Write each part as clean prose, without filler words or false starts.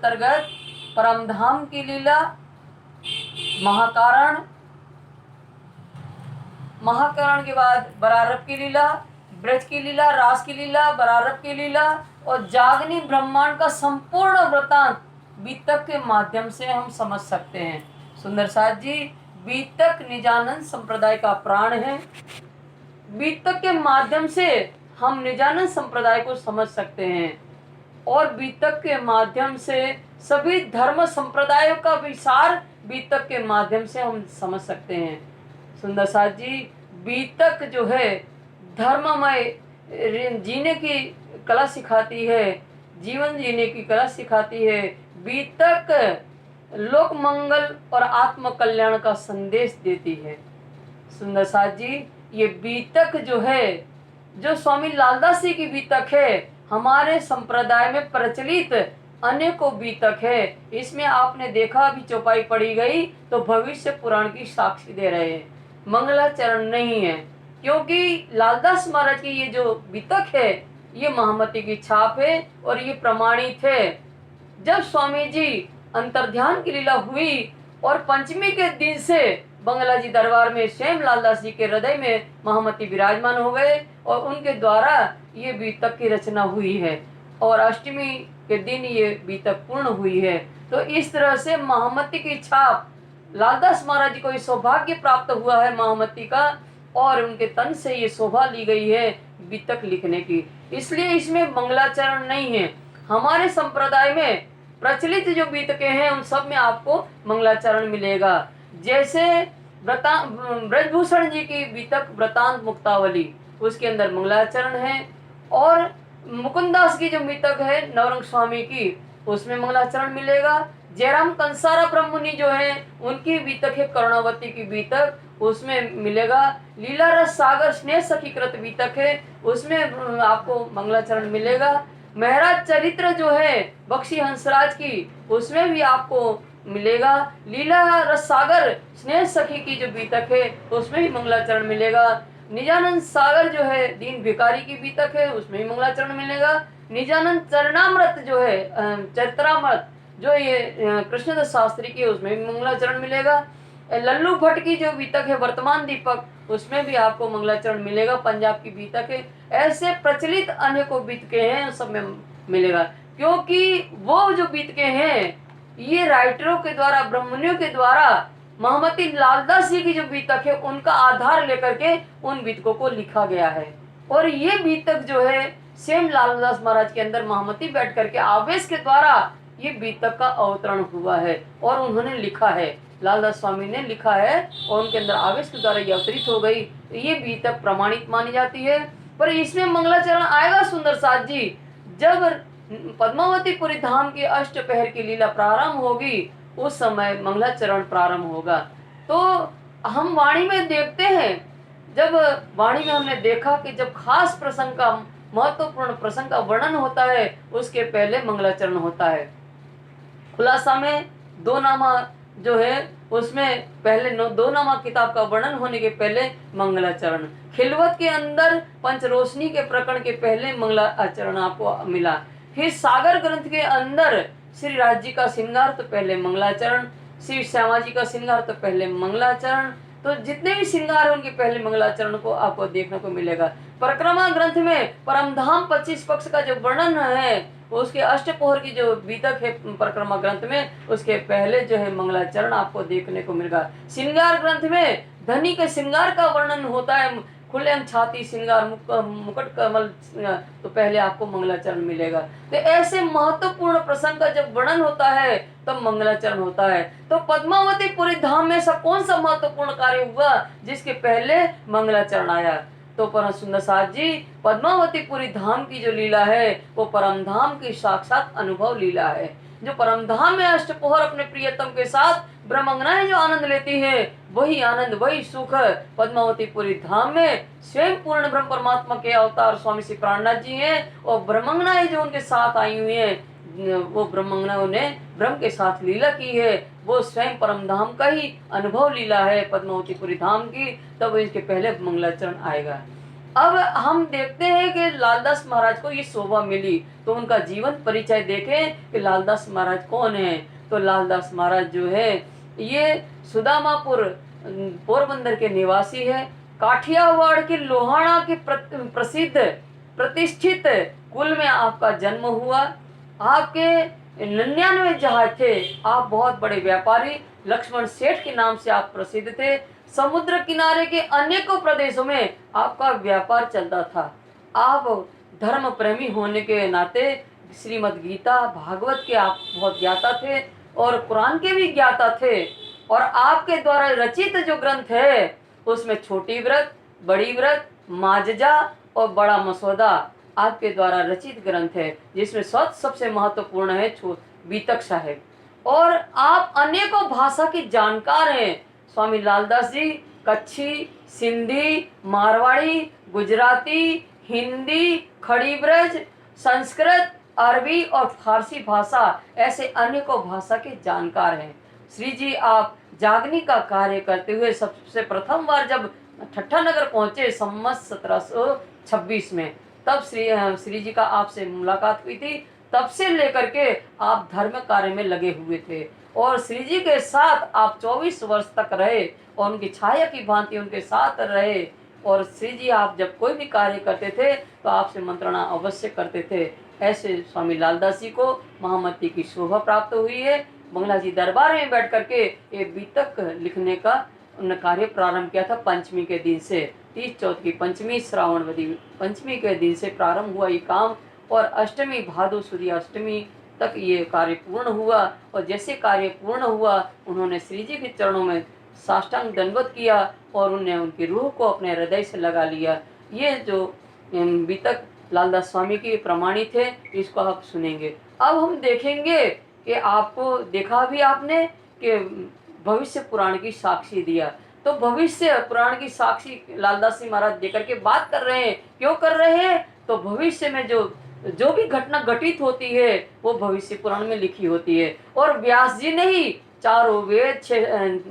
अंतर्गत परमधाम की लीला, महाकारण, महाकरण के बाद बरारब की लीला, ब्रज की लीला, रास की लीला, बरारब की लीला और जागनी ब्रह्मांड का संपूर्ण वृतांत बीतक के माध्यम से हम समझ सकते हैं। सुंदर साथ जी, बीतक निजानंद संप्रदाय का प्राण है। बीतक के माध्यम से हम निजानंद संप्रदाय को समझ सकते हैं और बीतक के माध्यम से सभी धर्म संप्रदायों का विचार बीतक के माध्यम से हम समझ सकते हैं। सुंदर साथ जी, बीतक जो है धर्ममय जीने की कला सिखाती है, जीवन जीने की कला सिखाती है। बीतक लोक मंगल और आत्म कल्याण का संदेश देती है। सुंदर साथ जी, ये बीतक जो है, जो स्वामी लालदास जी की बीतक है, हमारे संप्रदाय में प्रचलित अनेकों बीतक है। इसमें आपने देखा अभी चौपाई पढ़ी गई तो भविष्य पुराण की साक्षी दे रहे हैं, मंगलाचरण नहीं है, क्योंकि लालदास महाराज की ये जो बीतक है ये महामती की छाप है और ये प्रमाणित है। जब स्वामी जी अंतर्ध्यान की लीला हुई और पंचमी के दिन से बंगला जी दरबार में स्वयं लालदास जी के हृदय में महामती विराजमान हो गए और उनके द्वारा ये बीतक की रचना हुई है और अष्टमी के दिन ये बीतक पूर्ण हुई है। तो इस तरह से महामती की छाप, लालदास महाराज जी को ये सौभाग्य प्राप्त हुआ है महामती का और उनके तन से ये शोभा ली गई है बीतक लिखने की, इसलिए इसमें मंगलाचरण नहीं है। हमारे संप्रदाय में प्रचलित जो बीतके हैं उन सब में आपको मंगलाचरण मिलेगा। जैसे ब्रजभूषण जी की बीतक व्रतांत मुक्तावली, उसके अंदर मंगलाचरण है और मुकुंदास की जो बीतक है नवरंग स्वामी की, उसमें मंगलाचरण मिलेगा। जयराम कंसारा ब्रह्ममुनि जो है उनकी बीतक है करुणावती की बीतक, उसमें मिलेगा। लीला रस सागर स्नेह सखीकृत बीतक है, उसमें आपको मंगलाचरण मिलेगा। महराज चरित्र जो है बख्शी हंसराज की, उसमें भी आपको मिलेगा। लीला रस सागर स्नेह सखी की जो बीतक है उसमें भी मंगलाचरण मिलेगा। निजानंद सागर जो है दीन भिकारी की बीतक है, उसमें भी मंगलाचरण मिलेगा। निजानंद चरणामृत जो है चरित्रामृत जो ये कृष्णदास शास्त्री की, उसमें भी मंगलाचरण मिलेगा। लल्लू भट्ट की जो बीतक है वर्तमान दीपक, उसमें भी आपको मंगलाचरण मिलेगा, पंजाब की बीतक है। ऐसे प्रचलित अनेकों बीतके हैं, सब में मिलेगा, क्योंकि वो जो बीतके हैं ये राइटरों के द्वारा, ब्रह्ममुनियों के द्वारा महामती लालदास जी की जो बीतक है उनका आधार लेकर के उन बीतकों को लिखा गया है। और ये बीतक जो है सेम लालदास महाराज के अंदर महामती बैठ करके आवेश के द्वारा ये बीतक का अवतरण हुआ है और उन्होंने लिखा है, लालदास स्वामी ने लिखा है और उनके अंदर आवेश के द्वारा ये अवतरित हो गई। तो ये बीतक प्रमाणित मानी जाती है। पर इसमें मंगलाचरण आएगा सुंदर साथ जी, जब पद्मावतीपुरी धाम की अष्टपहर की लीला प्रारंभ होगी उस समय मंगलाचरण प्रारंभ होगा। तो हम वाणी में देखते हैं, जब वाणी में हमने देखा कि जब खास प्रसंग का, महत्वपूर्ण प्रसंग का वर्णन होता है उसके पहले मंगलाचरण होता है। खुलासा में दो नामा जो है उसमें पहले दो नामा किताब का वर्णन होने के पहले मंगलाचरण, खिलवत के अंदर पंचरोशनी के प्रकरण के पहले मंगलाचरण आपको मिला। फिर सागर ग्रंथ के अंदर श्री राज जी का श्रृंगार तो पहले मंगलाचरण, श्री श्यामा जी का श्रृंगार तो पहले मंगलाचरण, तो जितने भी श्रृंगार है उनके पहले मंगलाचरण को आपको देखने को मिलेगा। परिक्रमा ग्रंथ में परमधाम 25 पक्ष का जो वर्णन है उसके अष्टपोहर की जो बीतक है परिक्रमा ग्रंथ में, उसके पहले जो है मंगलाचरण आपको देखने को मिलेगा। श्रृंगार ग्रंथ में धनी के श्रृंगार का वर्णन होता है, खुलेआम छाती श्रृंगार, मुकुट कमल, तो पहले आपको मंगलाचरण मिलेगा। तो ऐसे महत्वपूर्ण प्रसंग का जब वर्णन होता है तब मंगलाचरण होता है। तो पद्मावतीपुरी धाम में ऐसा कौन सा महत्वपूर्ण कार्य हुआ जिसके पहले मंगलाचरण आया? तो परम सुंदर साथ जी, पद्मावतीपुरी धाम की जो लीला है वो परम धाम की साक्षात अनुभव लीला है। जो परम धाम में अष्टपोहर अपने प्रियतम के साथ ब्रह्मंगनाएं जो आनंद लेती है, वही आनंद, वही सुख पद्मावतीपुरी धाम में स्वयं पूर्ण ब्रह्म परमात्मा के अवतार स्वामी श्री प्राणनाथ जी हैं और ब्रह्मंगनाएं जो उनके साथ आई हुई हैं, वो ब्रह्मंगनाओं ने ब्रह्म के साथ लीला की है, वो स्वयं परम धाम का ही अनुभव लीला है पद्मावतीपुरी धाम की। तब इसके पहले मंगलाचरण आएगा। अब हम देखते हैं कि लालदास महाराज को ये शोभा मिली, तो उनका जीवन परिचय देखें कि लालदास महाराज कौन है। तो लालदास महाराज जो है ये सुदामापुर पोरबंदर के निवासी है। काठियावाड़ के लोहाना के प्रसिद्ध प्रतिष्ठित कुल में आपका जन्म हुआ। आपके 99 जहाज थे। आप बहुत बड़े व्यापारी लक्ष्मण सेठ के नाम से आप प्रसिद्ध थे। समुद्र किनारे के अनेकों प्रदेशों में आपका व्यापार चलता था। आप धर्म प्रेमी होने के नाते श्रीमद् गीता भागवत के आप बहुत ज्ञाता थे और कुरान के भी ज्ञाता थे। और आपके द्वारा रचित जो ग्रंथ है उसमें छोटी व्रत, बड़ी व्रत, माजजा और बड़ा मसौदा आपके द्वारा रचित ग्रंथ है, जिसमें सबसे महत्वपूर्ण है बीतक साहेब। और आप अनेकों भाषा के जानकार हैं। स्वामी लालदास जी कच्छी, सिंधी, मारवाड़ी, गुजराती, हिंदी, खड़ी ब्रज, संस्कृत, अरबी और फारसी भाषा ऐसे अनेकों भाषा के जानकार हैं। श्री जी आप जागनी का कार्य करते हुए सबसे प्रथम बार जब ठट्ठा नगर पहुंचे संवत 1726 में, तब श्री जी का आपसे मुलाकात हुई थी। तब से लेकर के आप धर्म कार्य में लगे हुए थे और श्री जी के साथ आप 24 वर्ष तक रहे और उनकी छाया की भांति उनके साथ रहे। और श्री जी आप जब कोई भी कार्य करते थे तो आपसे मंत्रणा अवश्य करते थे। ऐसे स्वामी लालदास जी को महामती की शोभा प्राप्त हुई है। बंगला जी दरबार में बैठ करके ये बीतक लिखने का उन्होंने कार्य प्रारंभ किया था। पंचमी के दिन से 30 चौथ की पंचमी श्रावणवती पंचमी के दिन से प्रारंभ हुआ ये काम और अष्टमी भादो सूर्य अष्टमी तक ये कार्य पूर्ण हुआ। और जैसे कार्य पूर्ण हुआ उन्होंने श्री जी के चरणों में साष्टांग दंडवत किया और उन्हें उनकी रूह को अपने हृदय से लगा लिया। ये जो बीतक लालदास स्वामी की प्रमाणित है, इसको आप सुनेंगे। अब हम देखेंगे कि आपको देखा भी आपने कि भविष्य पुराण की साक्षी दिया, तो भविष्य पुराण की साक्षी लालदास जी महाराज देकर के बात कर रहे हैं। क्यों कर रहे हैं? तो भविष्य में जो भी घटना घटित होती है वो भविष्य पुराण में लिखी होती है। और व्यास जी ने ही 4 वेद,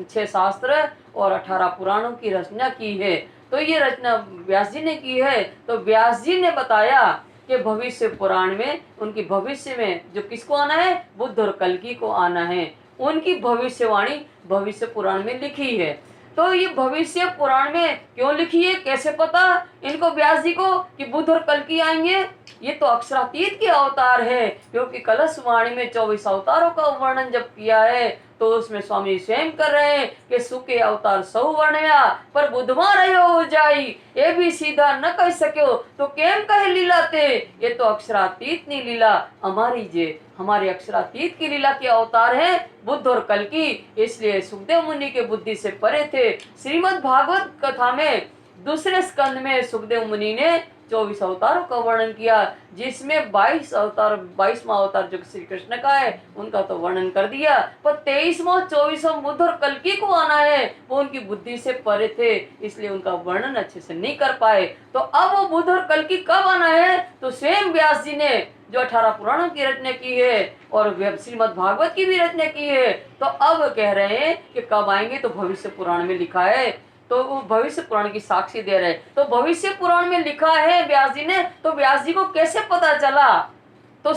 6 शास्त्र और 18 पुराणों की रचना की है। तो ये रचना व्यास जी ने की है। तो व्यास जी ने बताया कि भविष्य पुराण में उनकी भविष्य में जो किसको आना है, बुद्ध और कल्कि को आना है, उनकी भविष्यवाणी भविष्य पुराण में लिखी है। तो ये भविष्य पुराण में क्यों लिखी है, कैसे पता इनको व्यास जी को कि बुद्ध और कल्कि आएंगे? ये तो अक्षरातीत के अवतार है, क्योंकि कलश वाणी में 24 अवतारों का वर्णन जब किया है तो उसमें स्वामी स्वयं कर रहे हैं कि सुके अवतार सौ वर्णया पर बुधमा रहो जाई, ये भी सीधा न कह सको तो केम कहे लीला ते। ये तो अक्षरातीत नहीं लीला हमारी जे हमारे अक्षरातीत की लीला के अवतार है बुद्ध और कल्कि। इसलिए सुखदेव मुनि के बुद्धि से परे थे। श्रीमद् भागवत कथा में दूसरे स्कंद में सुखदेव मुनि ने 24 अवतारों का वर्णन किया, जिसमें 22वां अवतार जो श्री कृष्ण का है उनका तो वर्णन कर दिया, पर 23वां 24वां बुद्ध और कल्कि को आना है वो उनकी बुद्धि से परे थे, इसलिए उनका वर्णन अच्छे से नहीं कर पाए। तो अब वो बुद्ध और कल्कि कब आना है, तो स्वयं व्यास जी ने जो 18 पुराणों की रचना की है और श्रीमद् भागवत की भी रचना की है, तो अब कह रहे हैं कि कब आएंगे, तो भविष्य पुराण में लिखा है। तो वो भविष्य पुराण की साक्षी दे रहे। तो भविष्य पुराण में लिखा है व्यास जी ने, तो व्यास जी को कैसे पता चला? तो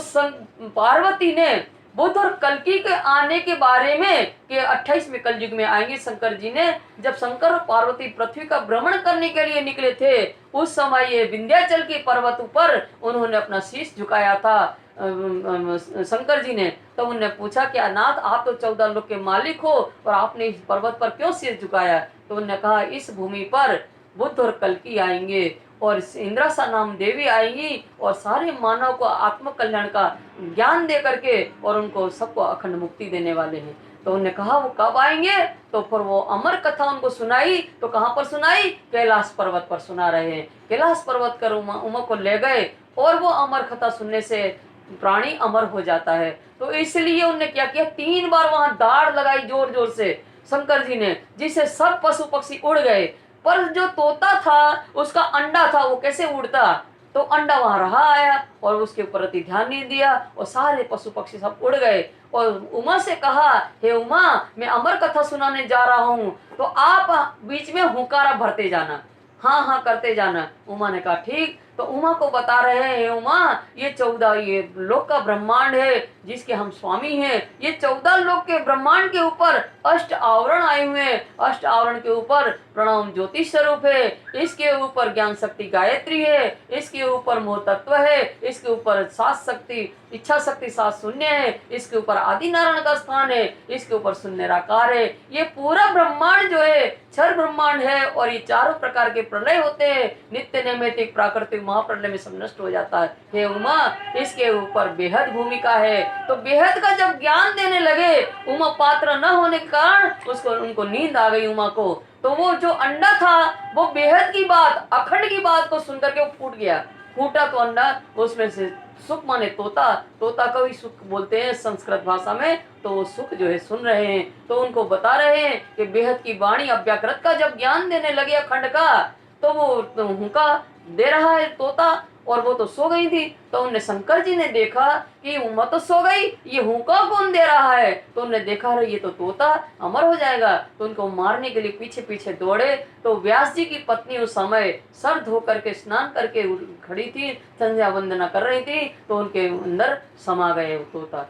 पार्वती ने बुद्ध और कल्कि के आने के बारे में कि 28वें कलयुग में आएंगे शंकर जी ने, जब शंकर और पार्वती पृथ्वी का भ्रमण करने के लिए निकले थे, उस समय ये विंध्याचल के पर्वत ऊपर उन्होंने अपना शीश झुकाया था शंकर जी ने। तो उन्होंने पूछा कि अनाथ आप तो 14 लोक के मालिक हो और आपने इस पर्वत पर क्यों सिर झुकाया? तो उन्होंने कहा इस भूमि पर बुद्ध और कल्कि आएंगे और इंद्रासा नाम देवी आएंगी और सारे मानव को आत्म कल्याण का ज्ञान दे करके और उनको सबको अखंड मुक्ति देने वाले हैं। तो उन्होंने कहा वो कब आएंगे? तो फिर वो अमर कथा उनको सुनाई। तो कहाँ पर सुनाई? कैलाश पर्वत पर सुना रहे हैं। कैलाश पर्वत कर उमा को ले गए और वो अमर कथा सुनने से प्राणी अमर हो जाता है। तो इसलिए उन्होंने क्या किया, 3 बार वहां दाढ़ लगाई जोर जोर से शंकर जी ने, जिससे सब पशु पक्षी उड़ गए। पर जो तोता था उसका अंडा था, वो कैसे उड़ता? तो अंडा वहां रहा आया और उसके प्रति ध्यान नहीं दिया और सारे पशु पक्षी सब उड़ गए। और उमा से कहा, हे उमा, मैं अमर कथा सुनाने जा रहा हूँ, तो आप बीच में हुंकारा भरते जाना। हाँ हाँ करते जाना। उमा ने कहा ठीक। तो उमा को बता रहे हैं, उमा ये 14 ये लोक का ब्रह्मांड है जिसके हम स्वामी हैं। ये 14 लोक के ब्रह्मांड के ऊपर अष्ट आवरण आए हुए हैं। अष्ट आवरण के ऊपर प्रणव ज्योति स्वरूप है, इसके ऊपर ज्ञान शक्ति गायत्री है, इसके ऊपर मोह तत्व है, इसके ऊपर सात शक्ति इच्छा शक्ति सात शून्य है, इसके ऊपर आदि नारायण का स्थान है, इसके ऊपर शून्य निराकार है। ये पूरा ब्रह्मांड जो है क्षर ब्रह्मांड है और ये चारों प्रकार के प्रलय होते हैं। नित्य नैमित्तिक प्राकृतिक महाप्रलय में सब नष्ट हो जाता है। हे उमा इसके ऊपर बेहद भूमिका है। तो बेहद का जब ज्ञान देने लगे, उमा पात्र न होने के कारण उसको उनको नींद आ गई उमा को। तो वो जो अंडा था वो बेहद की बात अखंड की बात को सुनकर के वो फूट गया। फूटा तो अंडा, उसमें से सुख माने तोता, तोता को ही सुख बोलते हैं संस्कृत भाषा में। तो वो सुख जो है सुन रहे हैं, तो उनको बता रहे हैं कि बेहद की वाणी अव्याकृत का जब ज्ञान देने लगे अखंड का, तो वो तो हुंका दे रहा है तोता और वो तो सो गई थी। तो उन्हें शंकर जी ने देखा कि उमा तो सो गई, ये हुंका कौन दे रहा है। तो उन्हें देखा रहे ये तो तोता अमर हो जाएगा। तो उनको मारने के लिए पीछे पीछे दौड़े। तो व्यास जी की पत्नी उस समय सर धो करके स्नान करके खड़ी थी, संध्या वंदना कर रही थी। तो उनके अंदर समा गए वो तोता।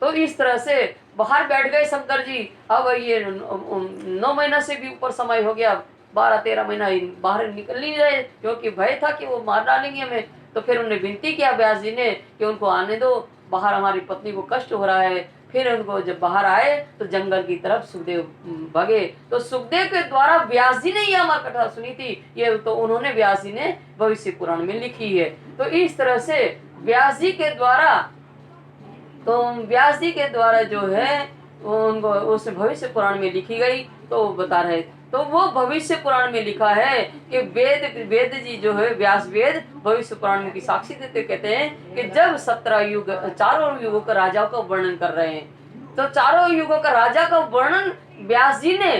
तो इस तरह से बाहर बैठ गए शंकर जी। अब ये 9 महीना से भी ऊपर समय हो गया, 12-13 महीना बाहर निकल नहीं रहे, क्योंकि भय था कि वो मार डालेंगे हमें। तो फिर उन्हें विनती किया व्यास जी ने कि उनको आने दो, बाहर हमारी पत्नी को कष्ट हो रहा है। फिर उनको जब बाहर आए तो जंगल की तरफ सुखदेव भागे। तो सुखदेव के द्वारा व्यास जी ने यह अमर कथा सुनी थी, ये तो उन्होंने व्यास जी ने भविष्य पुराण में लिखी है। तो इस तरह से व्यास जी के द्वारा, तो व्यास जी के द्वारा जो है उनको उस भविष्य पुराण में लिखी गई। तो बता रहे, तो वो भविष्य पुराण में लिखा है कि वेद जी जो है व्यास वेद भविष्य पुराण में की साक्षी देते कहते हैं कि जब 17 युग चारों युगों का राजाओं का वर्णन कर रहे हैं, तो चारों युगों का राजा का वर्णन व्यास जी ने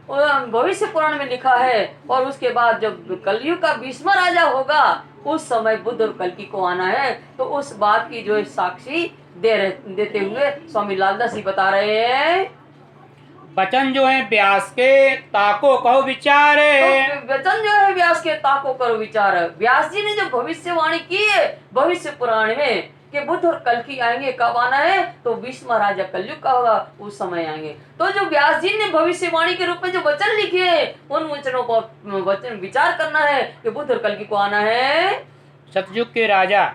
भविष्य पुराण में लिखा है। और उसके बाद जब कलयुग का 20वां राजा होगा उस समय बुद्ध और कल्कि को आना है। तो उस बात की जो है साक्षी देते हुए स्वामी लालदास जी बता रहे हैं, वचन जो है व्यास के ताको कहो विचारे। तो वचन जो है व्यास के ताको करो विचार। व्यास जी ने जो भविष्यवाणी की है भविष्य पुराण में कि बुद्ध और कल्कि आएंगे, कब आना है तो 20वां राजा कलयुग का होगा, उस समय आएंगे। तो जो व्यास जी ने भविष्यवाणी के रूप में जो वचन लिखे हैं उन वचनों को वचन विचार करना है कि बुद्ध और कल्कि को आना है। सतयुग के राजा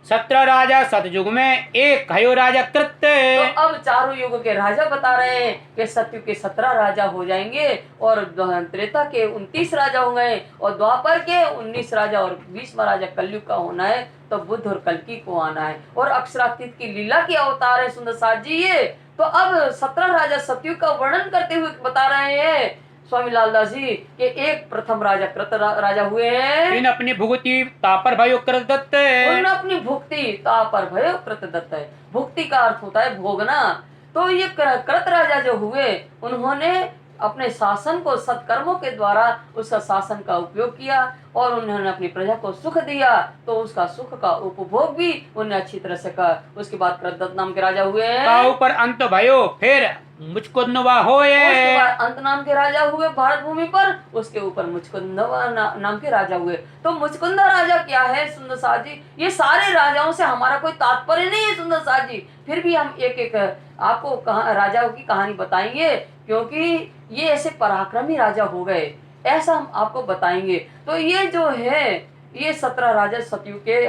17 राजा सतयुग में, एक भयो राजा कृत्य। तो अब चारों युग के राजा बता रहे हैं कि सतयुग के 17 राजा हो जाएंगे और त्रेता के 29 राजा होंगे और द्वापर के 19 राजा और 20वां राजा कलयुग का होना है। तो बुद्ध और कल्कि को आना है और अक्षरातीत की लीला की अवतार है सुंदर साथ जी ये। तो अब 17 राजा सतयुग का वर्णन करते हुए बता रहे हैं स्वामी लालदास जी कि एक प्रथम राजा कृत राजा हुए हैं। इन अपनी भुगति तापर भयो कृत दत्त। उन्होंने अपनी भुक्ति तापर भयो कृत दत्त है। भुक्ति का अर्थ होता है भोगना। तो ये कृत राजा जो हुए उन्होंने अपने शासन को सत्कर्मों के द्वारा उसका शासन का उपयोग किया और उन्होंने अपनी प्रजा को सुख दिया। तो उसका सुख का उपभोग भी उन्हें अच्छी तरह से कर। उसके बाद कृतदत्त नाम के राजा हुए हैं। ऊपर अंत भयो फिर मुचकुंदवा होए। उसके बाद अंत नाम के राजा हुए भारत भूमि पर, उसके ऊपर मुचकुंदवा नाम के राजा हुए। तो मुचकुंदा राजा क्या है सुंदर साथ जी, ये सारे राजाओं से हमारा कोई तात्पर्य नहीं है सुंदर साथ जी, फिर भी हम एक एक आपको राजाओं की कहानी बताएंगे क्योंकि ये ऐसे पराक्रमी राजा हो गए, ऐसा हम आपको बताएंगे। तो ये जो है ये 17 राजा सतयुग के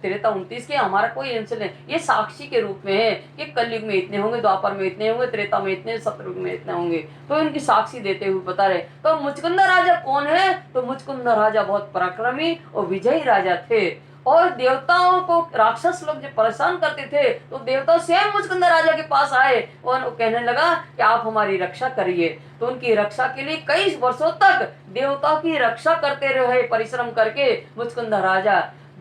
त्रेता 29 के हमारा कोई अंश नहीं, ये साक्षी के रूप में है कि कलयुग में इतने होंगे, द्वापर में इतने होंगे, त्रेता में इतने, सतयुग में इतने होंगे। तो इनकी साक्षी देते हुए बता रहे। तो मुचकुंदा राजा कौन है, तो मुचकुंदा राजा बहुत पराक्रमी और विजयी राजा थे और देवताओं को राक्षस लोग जो परेशान करते थे तो देवता स्वयं मुचकुंदा राजा के पास आए और कहने लगा कि आप हमारी रक्षा करिए। तो उनकी रक्षा के लिए कई वर्षों तक देवताओं की रक्षा करते रहे परिश्रम करके मुचकुंदा राजा।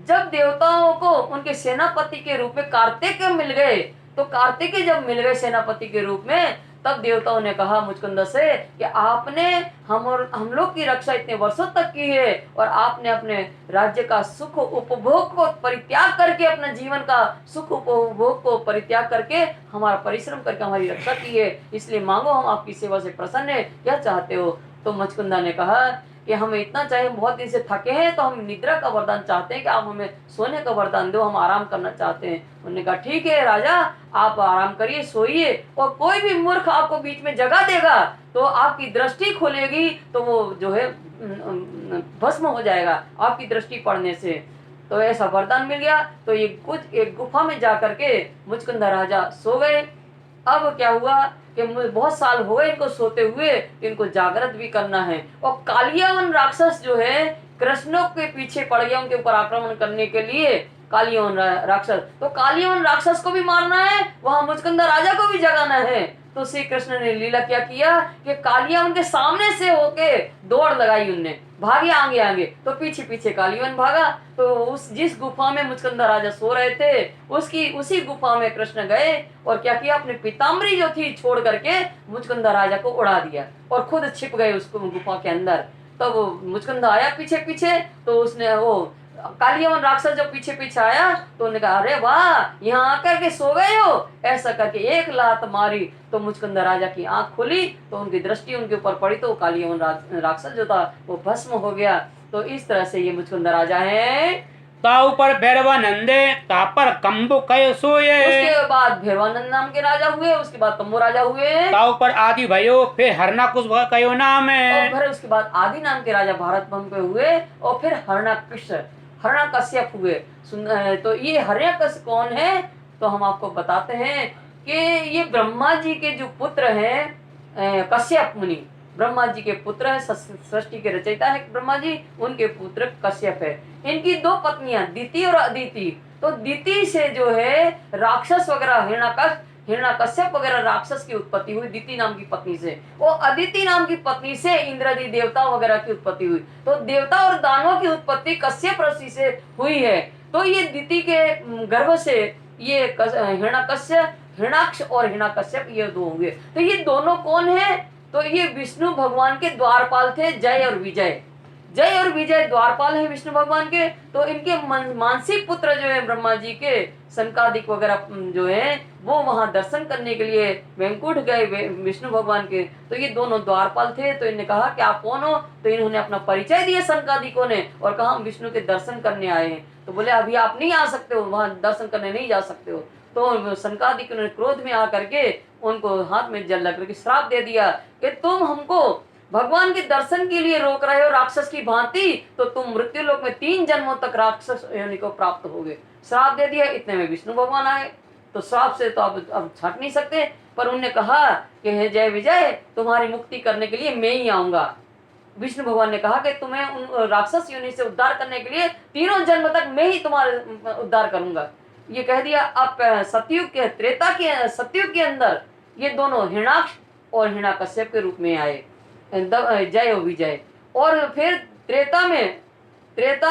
जब देवताओं को उनके सेनापति के रूप में कार्तिकेय मिल गए, तो कार्तिकेय जब मिल गए सेनापति के रूप में, तब देवताओं ने कहा मुचकुंदा से कि आपने हम लोग की रक्षा इतने वर्षों तक की है और आपने अपने राज्य का सुख उपभोग को परित्याग करके, अपने जीवन का सुख उपभोग को परित्याग करके हमारा परिश्रम करके हमारी रक्षा की है, इसलिए मांगो हम आपकी सेवा से प्रसन्न है, क्या चाहते हो। तो मुचकुंदा ने कहा कि हमें इतना चाहिए, बहुत दिन से थके हैं, तो हम निद्रा का वरदान चाहते हैं कि आप हमें सोने का वरदान दो, हम आराम करना चाहते हैं। उन्होंने कहा ठीक है राजा, आप आराम करिए, सोइए, और कोई भी मूर्ख आपको बीच में जगा देगा तो आपकी दृष्टि खुलेगी, तो वो जो है भस्म हो जाएगा आपकी दृष्टि पड़ने से। तो ऐसा वरदान मिल गया। तो ये कुछ एक गुफा में जा करके मुचकुंद राजा सो गए। अब क्या हुआ कि बहुत साल हो गए इनको सोते हुए, इनको जागृत भी करना है। और कालियावन राक्षस जो है कृष्णों के पीछे पड़ गया उनके ऊपर आक्रमण करने के लिए, कालियावन राक्षस। तो कालियावन राक्षस को भी मारना है, वहां मुचकुंद राजा को भी जगाना है। तो श्री कृष्ण ने लीला क्या किया कि कालियावन के सामने से होके दौड़ लगाई, उनने भागे आगे आगे, तो पीछे पीछे कालियावन भागा। तो उस जिस गुफा में मुचकुंद राजा सो रहे थे उसी गुफा में कृष्ण गए और क्या किया, अपने पीताम्बरी जो थी छोड़ करके मुचकुंद राजा को उड़ा दिया और खुद छिप गए उस गुफा के अंदर। तो वो मुचकुंद आया पीछे पीछे, तो उसने वो कालियावन राक्षस जो पीछे पीछे आया तो उन्होंने कहा अरे वाह, यहाँ आकर के सो गए हो, ऐसा करके एक लात मारी। तो मुचकुंद राजा की आंख खुली तो उनकी दृष्टि उनके ऊपर पड़ी, तो कालियावन राक्षस जो था वो भस्म हो गया। तो इस तरह से ये मुचकुंद राजा है। ताऊ पर भैरवानंदे तापर कंबु कय सोये। उसके बाद भैरवानंद नाम के राजा हुए, उसके बाद कंबु राजा हुए, ताऊ पर आदि भयो, फिर हरनाकुश कयो नाम है। और फिर उसके बाद आदि नाम के राजा भारत भंग पे हुए, और फिर हरणाकश्यप हुए। तो ये हरणाकश्यप कौन है, तो हम आपको बताते हैं कि ये ब्रह्मा जी के जो पुत्र हैं, कश्यप मुनि ब्रह्मा जी के पुत्र है, सृष्टि के रचयिता है ब्रह्मा जी, उनके पुत्र कश्यप है। इनकी दो पत्नियां दिति और अदिति। तो दिति से जो है राक्षस वगैरह हिरण्यकश्यप वगैरह राक्षस की उत्पत्ति हुई दिति नाम की पत्नी से, और अदिति नाम की पत्नी से इंद्रादि देवता वगैरह की उत्पत्ति हुई। तो देवता और दानवों की उत्पत्ति कश्यप ऋषि से हुई है। तो ये दिति के गर्भ से ये हिरण्यकश्यप, हिरणाक्ष और हिरण्यकश्यप ये दो हुए। तो ये दोनों कौन है, तो ये विष्णु भगवान के द्वारपाल थे, जय और विजय। जय और विजय द्वारपाल है विष्णु भगवान के। तो इनके मानसिक पुत्र जो है ब्रह्मा जी के, सनकादिक वगैरह जो है वो वहां दर्शन करने के लिए वैकुंठ गए विष्णु भगवान के। तो ये दोनों द्वारपाल थे। तो इन्होंने कहा कि आप कौन हो, तो इन्होंने अपना परिचय दिया सनकादिकों ने और कहा हम विष्णु के दर्शन करने आए हैं। तो बोले अभी आप नहीं आ सकते हो, वहां दर्शन करने नहीं जा सकते हो। तो सनकादिक ने क्रोध में आकर के उनको हाथ में जल लग करके श्राप दे दिया कि तुम हमको भगवान के दर्शन के लिए रोक रहे हो राक्षस की भांति, तो तुम मृत्यु लोक में 3 जन्मों तक राक्षस योनि को प्राप्त होगे। श्राप दे दिया। इतने में विष्णु भगवान आए। तो श्राप से तो अब छट नहीं सकते, पर उनने कहा कि हे जय विजय, तुम्हारी मुक्ति करने के लिए मैं ही आऊंगा। विष्णु भगवान ने कहा कि तुम्हें उन राक्षस योनि से उद्धार करने के लिए 3 जन्म तक मैं ही तुम्हारे उद्धार करूंगा। ये कह दिया। अब सतयुग के सतयुग के अंदर ये दोनों हिरणाक्ष और हिरण्यकश्यप के रूप में आए, जय और विजय। और फिर त्रेता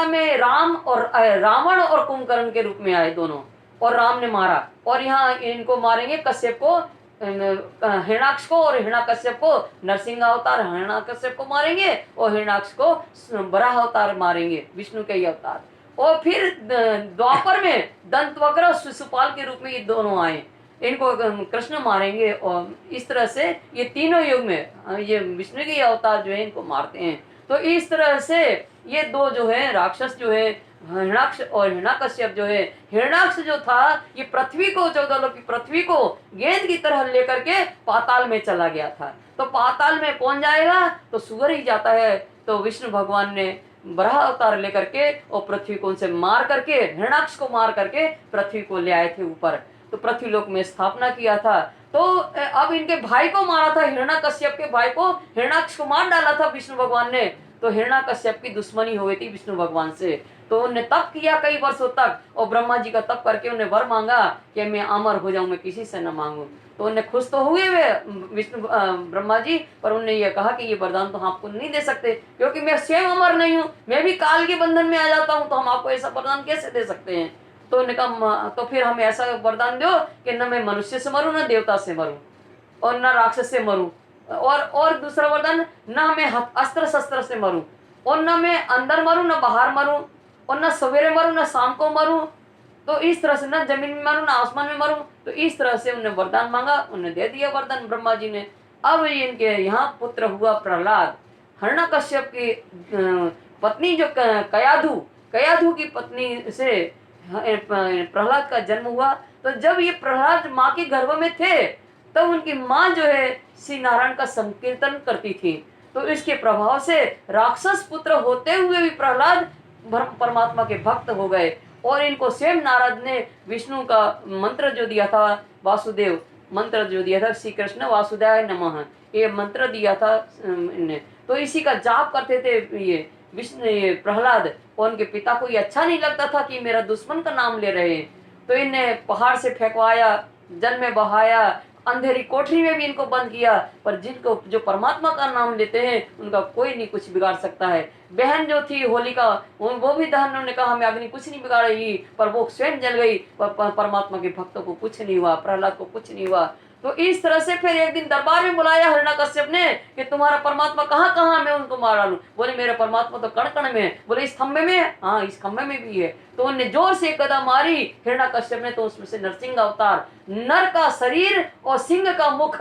में रावण और कुंभकर्ण के रूप में आए दोनों, और राम ने मारा। और यहाँ इनको मारेंगे, कश्यप को, हिरणाक्ष को और हिरण्यकश्यप को नरसिंह अवतार हिरण्यकश्यप को मारेंगे, और हिरणाक्ष को वराह अवतार मारेंगे, विष्णु के ही अवतार। और फिर द्वापर में दंतवक्र और शिशुपाल के रूप में ये दोनों आए, इनको कृष्ण मारेंगे। और इस तरह से ये तीनों युग में ये विष्णु के अवतार जो है इनको मारते हैं। तो इस तरह से ये दो जो है राक्षस जो है हिरणाक्ष और हिरण्यकश्यप जो है, हिरणाक्ष जो था ये पृथ्वी को, 14 लोक की पृथ्वी को गेंद की तरह लेकर के पाताल में चला गया था। तो पाताल में कौन जाएगा, तो सुअर ही जाता है। तो विष्णु भगवान ने वराह अवतार लेकर के और पृथ्वी को उनसे मार करके, हिरणाक्ष को मार करके पृथ्वी को ले आए थे ऊपर। तो पृथ्वी लोक में स्थापना किया था। तो अब इनके भाई को मारा था, हिरण्यकश्यप के भाई को हिरणाक्ष को मार डाला था विष्णु भगवान ने। तो हिरण्यकश्यप की दुश्मनी हो गई थी विष्णु भगवान से। तो उन्हें तप किया कई वर्षों तक, और ब्रह्मा जी का तप करके उन्हें वर मांगा कि मैं अमर हो जाऊं, मैं किसी से न मांगू। तो उन्हें खुश तो हुए वे ब्रह्मा जी, पर उन्हें यह कहा कि ये वरदान तो हम आपको नहीं दे सकते, क्योंकि मैं स्वयं अमर नहीं हूँ, मैं भी काल के बंधन में आ जाता हूँ, तो हम आपको ऐसा वरदान कैसे दे सकते हैं। तो उन्होंने कहा तो फिर हमें ऐसा वरदान दो कि न मैं मनुष्य से मरूं, न देवता से मरूं, और न राक्षस से मरूं, और दूसरा वरदान, न मैं अस्त्र शस्त्र से मरूं, और न मैं अंदर मरूं न बाहर मरूं, और न सवेरे मरूं न शाम को मरूं। तो इस तरह से न जमीन में मरूं न आसमान में मरूं। तो इस तरह से उन्हें वरदान मांगा, उन्हें दे दिया वरदान ब्रह्मा जी ने। अब इनके यहाँ पुत्र हुआ प्रहलाद। हिरण्यकश्यप की पत्नी जो कयाधु कयाधु की पत्नी से प्रहलाद का जन्म हुआ। तो जब ये प्रहलाद माँ के गर्भ में थे तब उनकी माँ जो है श्री नारायण का संकीर्तन करती थी। तो इसके प्रभाव से राक्षस पुत्र होते हुए भी प्रहलाद परमात्मा के भक्त हो गए और इनको स्वयं नारद ने विष्णु का मंत्र जो दिया था, वासुदेव मंत्र जो दिया था, श्री कृष्ण वासुदेवाय नमः, ये मंत्र दिया था इन्हें। तो इसी का जाप करते थे ये विष्णु प्रहलाद, और उनके पिता को ये अच्छा नहीं लगता था कि मेरा दुश्मन का नाम ले रहे हैं। तो इन्हें पहाड़ से फेंकवाया, जल में बहाया, अंधेरी कोठरी में भी इनको बंद किया। पर जिनको जो परमात्मा का नाम लेते हैं उनका कोई नहीं कुछ बिगाड़ सकता है। बहन जो थी होलिका, वो भी दहन, उन्होंने कहा हमें अग्नि कुछ नहीं बिगाड़ेगी, पर वो स्वयं जल गई। पर परमात्मा के भक्तों को कुछ नहीं हुआ, प्रहलाद को कुछ नहीं हुआ। तो इस तरह से फिर एक दिन दरबार में बुलाया हिरण्यकश्यप ने कि तुम्हारा परमात्मा कहाँ कहाँ, मैं उनको मार डालूं। बोले मेरा परमात्मा तो कण कण में है। बोले इस खंबे में है, हाँ इस खंबे में भी है। तो उन्हें जोर से कदम मारी हिरण्यकश्यप ने, तो उसमें से नरसिंह अवतार, नर का शरीर और सिंह का मुख,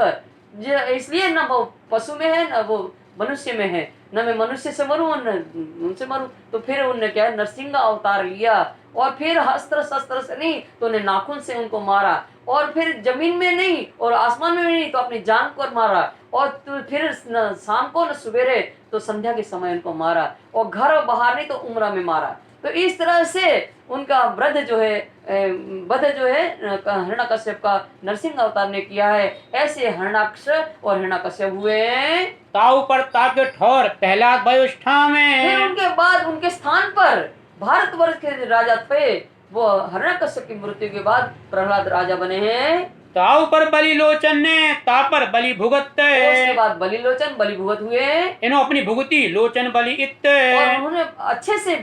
इसलिए न वो पशु में है न वो मनुष्य में है, न मैं मनुष्य से मरूं न उनसे मरूं। तो फिर उन्होंने क्या नरसिंह अवतार लिया और फिर अस्त्र शस्त्र से नहीं तो उन्हें नाखून से उनको मारा, और फिर जमीन में नहीं और आसमान में नहीं तो अपनी जान को मारा, और तो फिर न शाम को न सवेरे तो संध्या के समय उनको मारा, और घर और बाहर नहीं तो उम्रा में मारा। तो इस तरह से उनका वध जो है हिरण्यकश्यप का नरसिंह अवतार ने किया है। ऐसे हिरण्याक्ष और हिरण्यकश्यप हुए। ताऊ पर ताके ठोर प्रहलाद भयो फिर में। उनके बाद उनके स्थान पर भारतवर्ष के राजा थे, वो हिरण्यकश्यप की मृत्यु के बाद प्रहलाद राजा बने हैं। ताऊ पर बलि लोचन ने ता पर बलि भुगत। उसके बाद बलि लोचन बलि भुगत हुए, इन्हों अपनी भुगती लोचन बलि इत। और उन्होंने अच्छे से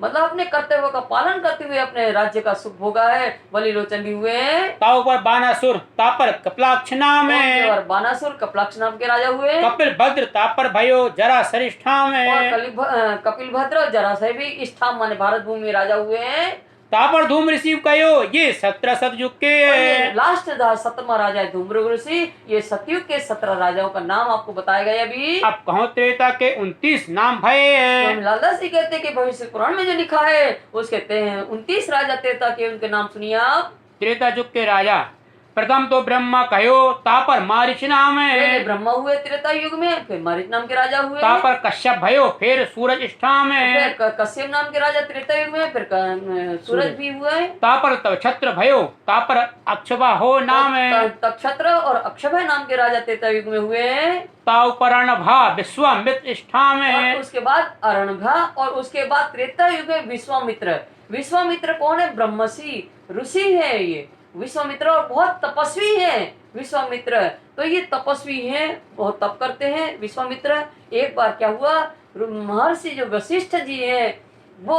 मतलब अपने कर्तव्यों का पालन करते हुए अपने राज्य का सुख भोगा है। बलि लोचन भी हुए। ताऊ पर बानासुर ता पर कपिलाक्ष नाम है। और बानासुर कपिलाक्ष नाम के राजा हुए। कपिल भद्र ता पर भयो जरा सरिष्ठा में। और कपिल भद्र जरासय भी इष्ठाम माने भारत भूमि में राजा हुए। तापर धूम ऋषि कहो ये 17 सतयुग के। लास्ट 17वां राजा है धूम्र ऋषि। ये सतयुग के 17 राजाओं का नाम आपको बताया गया अभी। अब कहो त्रेता के 29 नाम भये। लालदास जी कहते हैं कि भविष्य पुराण में जो लिखा है उसके 29 राजा त्रेता के, उनके नाम सुनिए आप। त्रेता युग के राजा प्रथम तो ब्रह्मा कहो तापर मारिच नाम है। ब्रह्मा हुए त्रेता युग में, फिर मारिच नाम के राजा हुए। तापर कश्यप भयो फिर सूरज इष्ठा में। फिर कश्यप नाम के राजा त्रेता युग में, फिर सूरज भी हुए। तापर तक्षत्र भयो तापर अक्षभा हो नाम है। तक्षत्र और अक्षभय नाम के राजा त्रेता युग में हुए। ताऊ पर अरणभा विश्वामित्र इष्ठा में। उसके बाद अरणभा, और उसके बाद त्रेता युग में विश्वामित्र। विश्वामित्र कौन है? ब्रह्मषि ऋषि है ये विश्वामित्र, और बहुत तपस्वी है विश्वामित्र। तो ये तपस्वी हैं, बहुत तप करते हैं विश्वामित्र। एक बार क्या हुआ, महर्षि जो वशिष्ठ जी हैं वो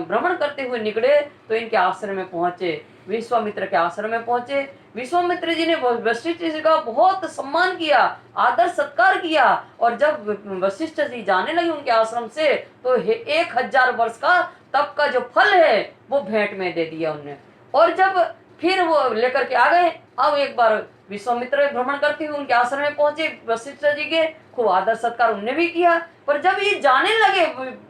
भ्रमण करते हुए निकले तो इनके आश्रम में पहुंचे, विश्वामित्र के आश्रम में पहुंचे। विश्वामित्र जी ने वशिष्ठ जी का बहुत सम्मान किया, आदर सत्कार किया, और जब वशिष्ठ जी जाने लगे उनके आश्रम से तो 1000 वर्ष का तप का जो फल है वो भेंट में दे दिया उन्हें। और जब फिर वो लेकर के आ गए, अब एक बार विश्वामित्र भ्रमण करते हुए उनके आश्रम में पहुंचे वशिष्ठ जी के, खूब आदर सत्कार उनने भी किया। पर जब ये जाने लगे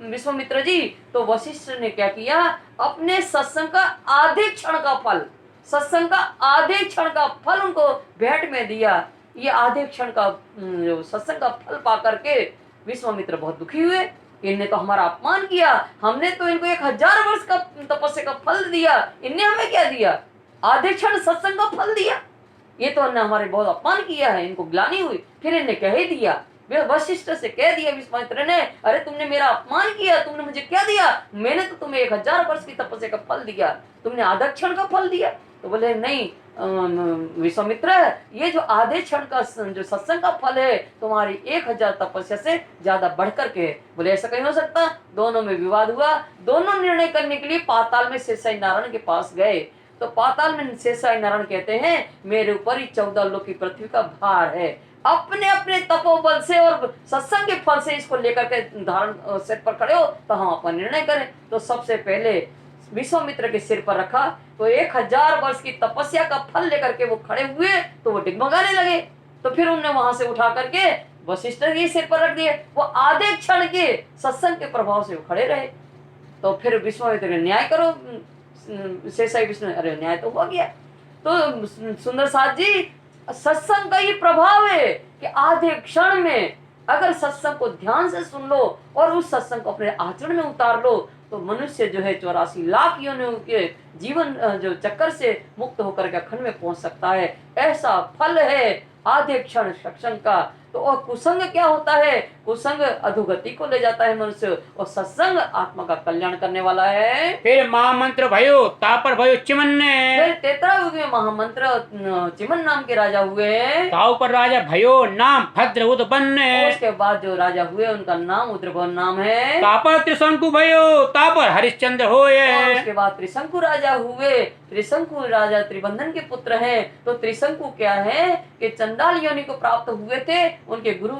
विश्वामित्र जी तो वशिष्ठ ने क्या किया, अपने सत्संग का आधे क्षण का फल, सत्संग का आधे क्षण का फल उनको भेंट में दिया। ये आधे क्षण का जो सत्संग का फल पा करके विश्वामित्र बहुत दुखी हुए। इनने तो हमारा अपमान किया, हमने तो इनको 1000 वर्ष का तपस्या का फल दिया, इनने हमें क्या दिया, आधे क्षण सत्संग का फल दिया। ये तो इन्होंने हमारे बहुत अपमान किया है, इनको ग्लानि हुई। फिर इन्हें कह ही दिया, वशिष्ठ से कह दिया विश्वामित्र ने, अरे तुमने मेरा अपमान किया, तुमने मुझे क्या दिया, मैंने तो तुम्हें 1000 वर्ष की तपस्या का फल दिया, तुमने आधा क्षण का फल दिया। तो बोले नहीं विश्वामित्र, ये जो आधे क्षण का जो सत्संग का फल है तुम्हारी 1000 तपस्या से ज्यादा बढ़कर के। बोले ऐसा कहीं हो सकता। दोनों में विवाद हुआ। दोनों निर्णय करने के लिए पाताल में शेषाई नारायण के पास गए। तो पाताल में शेषाई नारायण कहते हैं मेरे ऊपर ही 14 लोक की पृथ्वी का भार है, अपने अपने तपोबल से और सत्संग के फल से इसको लेकर के धारण सिर पर खड़े हो तो हम अपना निर्णय करें। तो सबसे पहले विश्वामित्र के सिर पर रखा, तो 1000 वर्ष की तपस्या का फल लेकर के वो खड़े हुए तो वो डिगमगाने लगे। तो फिर उन्होंने वहां से उठा करके वशिष्ठ के सिर पर रख दिए। वो आधे क्षण के सत्संग के प्रभाव से वो खड़े रहे। तो फिर विश्वामित्र ने न्याय करो, शेषाई विष्णु, अरे न्याय तो हो गया। तो सुंदर साथ जी, सत्संग का ही प्रभाव है कि आधे क्षण में अगर सत्संग को ध्यान से सुन लो और उस सत्संग को अपने आचरण में उतार लो तो मनुष्य जो है 84 लाख योनियों के जीवन जो चक्कर से मुक्त होकर के अखंड में पहुंच सकता है। ऐसा फल है आधे क्षण सत्संग का। तो और कुसंग क्या होता है? कुसंग अधोगति को ले जाता है मनुष्य, और सत्संग आत्मा का कल्याण करने वाला है। फिर महामंत्र भयो तापर भयो चिमन्ने, फिर 13 युग में महामंत्र चिमन नाम के राजा हुए। ताऊ पर राजा भयो नाम भद्र उत्पन्न, उसके बाद जो राजा हुए उनका नाम उद्रभवन नाम है। तापर त्रिशंकु भयो तापर हरिश्चंद्र होए, और उसके बाद त्रिशंकु राजा हुए। त्रिशंकु राजा त्रिबंधन के पुत्र हैं। तो त्रिशंकु क्या है कि चंडाल योनि को प्राप्त हुए थे उनके गुरु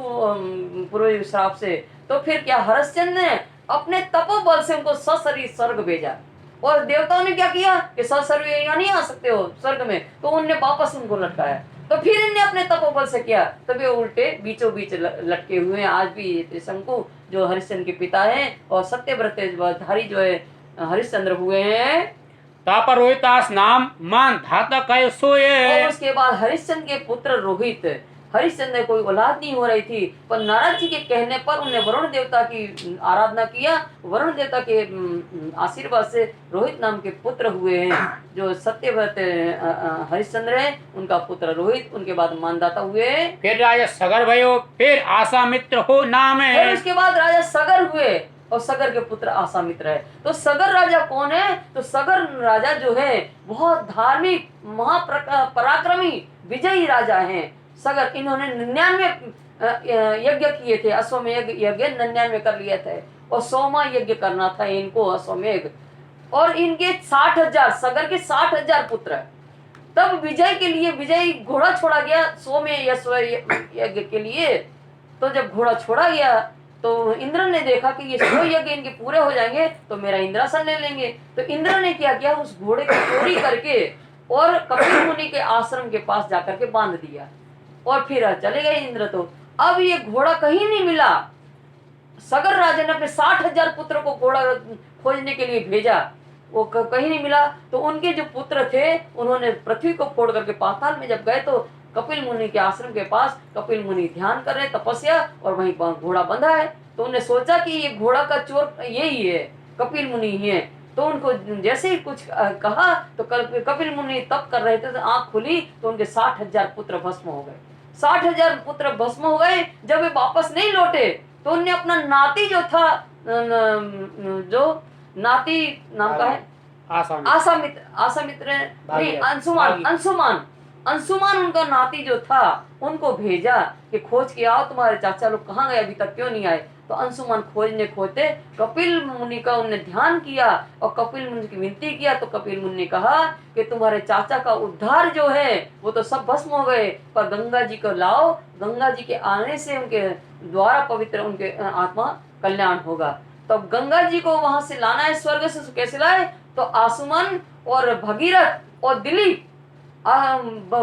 पूर्व श्राप से। तो फिर क्या हरिश्चंद्र ने अपने तपोबल से उनको सशरीर स्वर्ग भेजा, और देवताओं ने क्या किया कि सशरीर यहाँ नहीं आ सकते हो स्वर्ग में, तो उनने वापस उनको लटकाया। तो फिर इनने अपने तपोबल से किया, तभी उल्टे बीचों बीच लटके हुए हैं आज भी त्रिशंकु जो हरिश्चंद्र के पिता हैं, और सत्यव्रत धारी जो है हरिश्चंद्र हुए हैं। तापर रोहितास नाम मान धाता कय सोए, और उसके बाद हरिश्चंद्र के पुत्र रोहित, हरिश्चंद्र ने कोई औलाद नहीं हो रही थी, पर नारद जी के कहने पर उन्होंने वरुण देवता की आराधना किया। वरुण देवता के आशीर्वाद से रोहित नाम के पुत्र हुए हैं। जो सत्यव्रत हरिश्चंद्र है उनका पुत्र रोहित, उनके बाद मानदाता हुए। फिर राजा सगर भयो फिर आशा मित्र हो नाम है, फिर उसके बाद राजा सगर हुए, और सगर के पुत्र आशामित्र है। तो सगर राजा कौन है? तो सगर राजा जो है बहुत धार्मिक महापराक्रमी विजयी राजा हैं सगर। इन्होंने 99 यज्ञ किए थे, अश्वमेध यज्ञ 99 कर लिए थे, और 100वां यज्ञ करना था इनको अश्वमेध। और इनके 60,000 सगर के 60,000 पुत्र है। तब विजय के लिए विजय घोड़ा छोड़ा गया 100वें यज्ञ के लिए। तो जब घोड़ा छोड़ा गया तो इंद्र ने देखा कि ये 100 यज्ञ इनके पूरे हो जाएंगे तो मेरा इंद्रासन ले लेंगे। तो इंद्र ने क्या किया, उस घोड़े को चोरी करके और कपिल मुनि के आश्रम के पास जाकर के बांध दिया, और फिर चले गए इंद्र। तो अब ये घोड़ा कहीं नहीं मिला। सगर राजा ने अपने 60,000 पुत्र को घोड़ा खोजने के लिए भेजा, वो कहीं नहीं मिला। तो उनके जो पुत्र थे उन्होंने पृथ्वी को फोड़ करके पाताल में जब गए तो कपिल मुनि के आश्रम के पास कपिल मुनि ध्यान कर रहे तपस्या, और वहीं घोड़ा बंधा है। तो उन्होंने सोचा कि ये घोड़ा का चोर यही है, कपिल मुनि ही है। तो उनको जैसे ही कुछ कहा तो कपिल मुनि तप कर रहे थे, तो आंख खुली तो उनके 60,000 पुत्र भस्म हो गए। 60,000 पुत्र भस्म हो गए। जब वे वापस नहीं लौटे तो उनने अपना नाती जो था, जो नाती नाम का है आशामित्र नहीं, अंशुमान उनका नाती जो था उनको भेजा कि खोज के आओ, तुम्हारे चाचा लोग कहाँ गए, अभी तक क्यों नहीं आए। तो अंशुमान खोजते कपिल मुनि का उन्होंने ध्यान किया और कपिल मुनि की विनती किया। तो कपिल मुनि ने कहा कि तुम्हारे चाचा का उद्धार जो है वो तो सब भस्म हो गए, पर गंगा जी को लाओ, गंगा जी के आने से उनके द्वारा पवित्र उनके आत्मा कल्याण होगा। तो गंगा जी को वहां से लाना है स्वर्ग से। कैसे लाए? तो आसुमन और भगीरथ और दिलीप,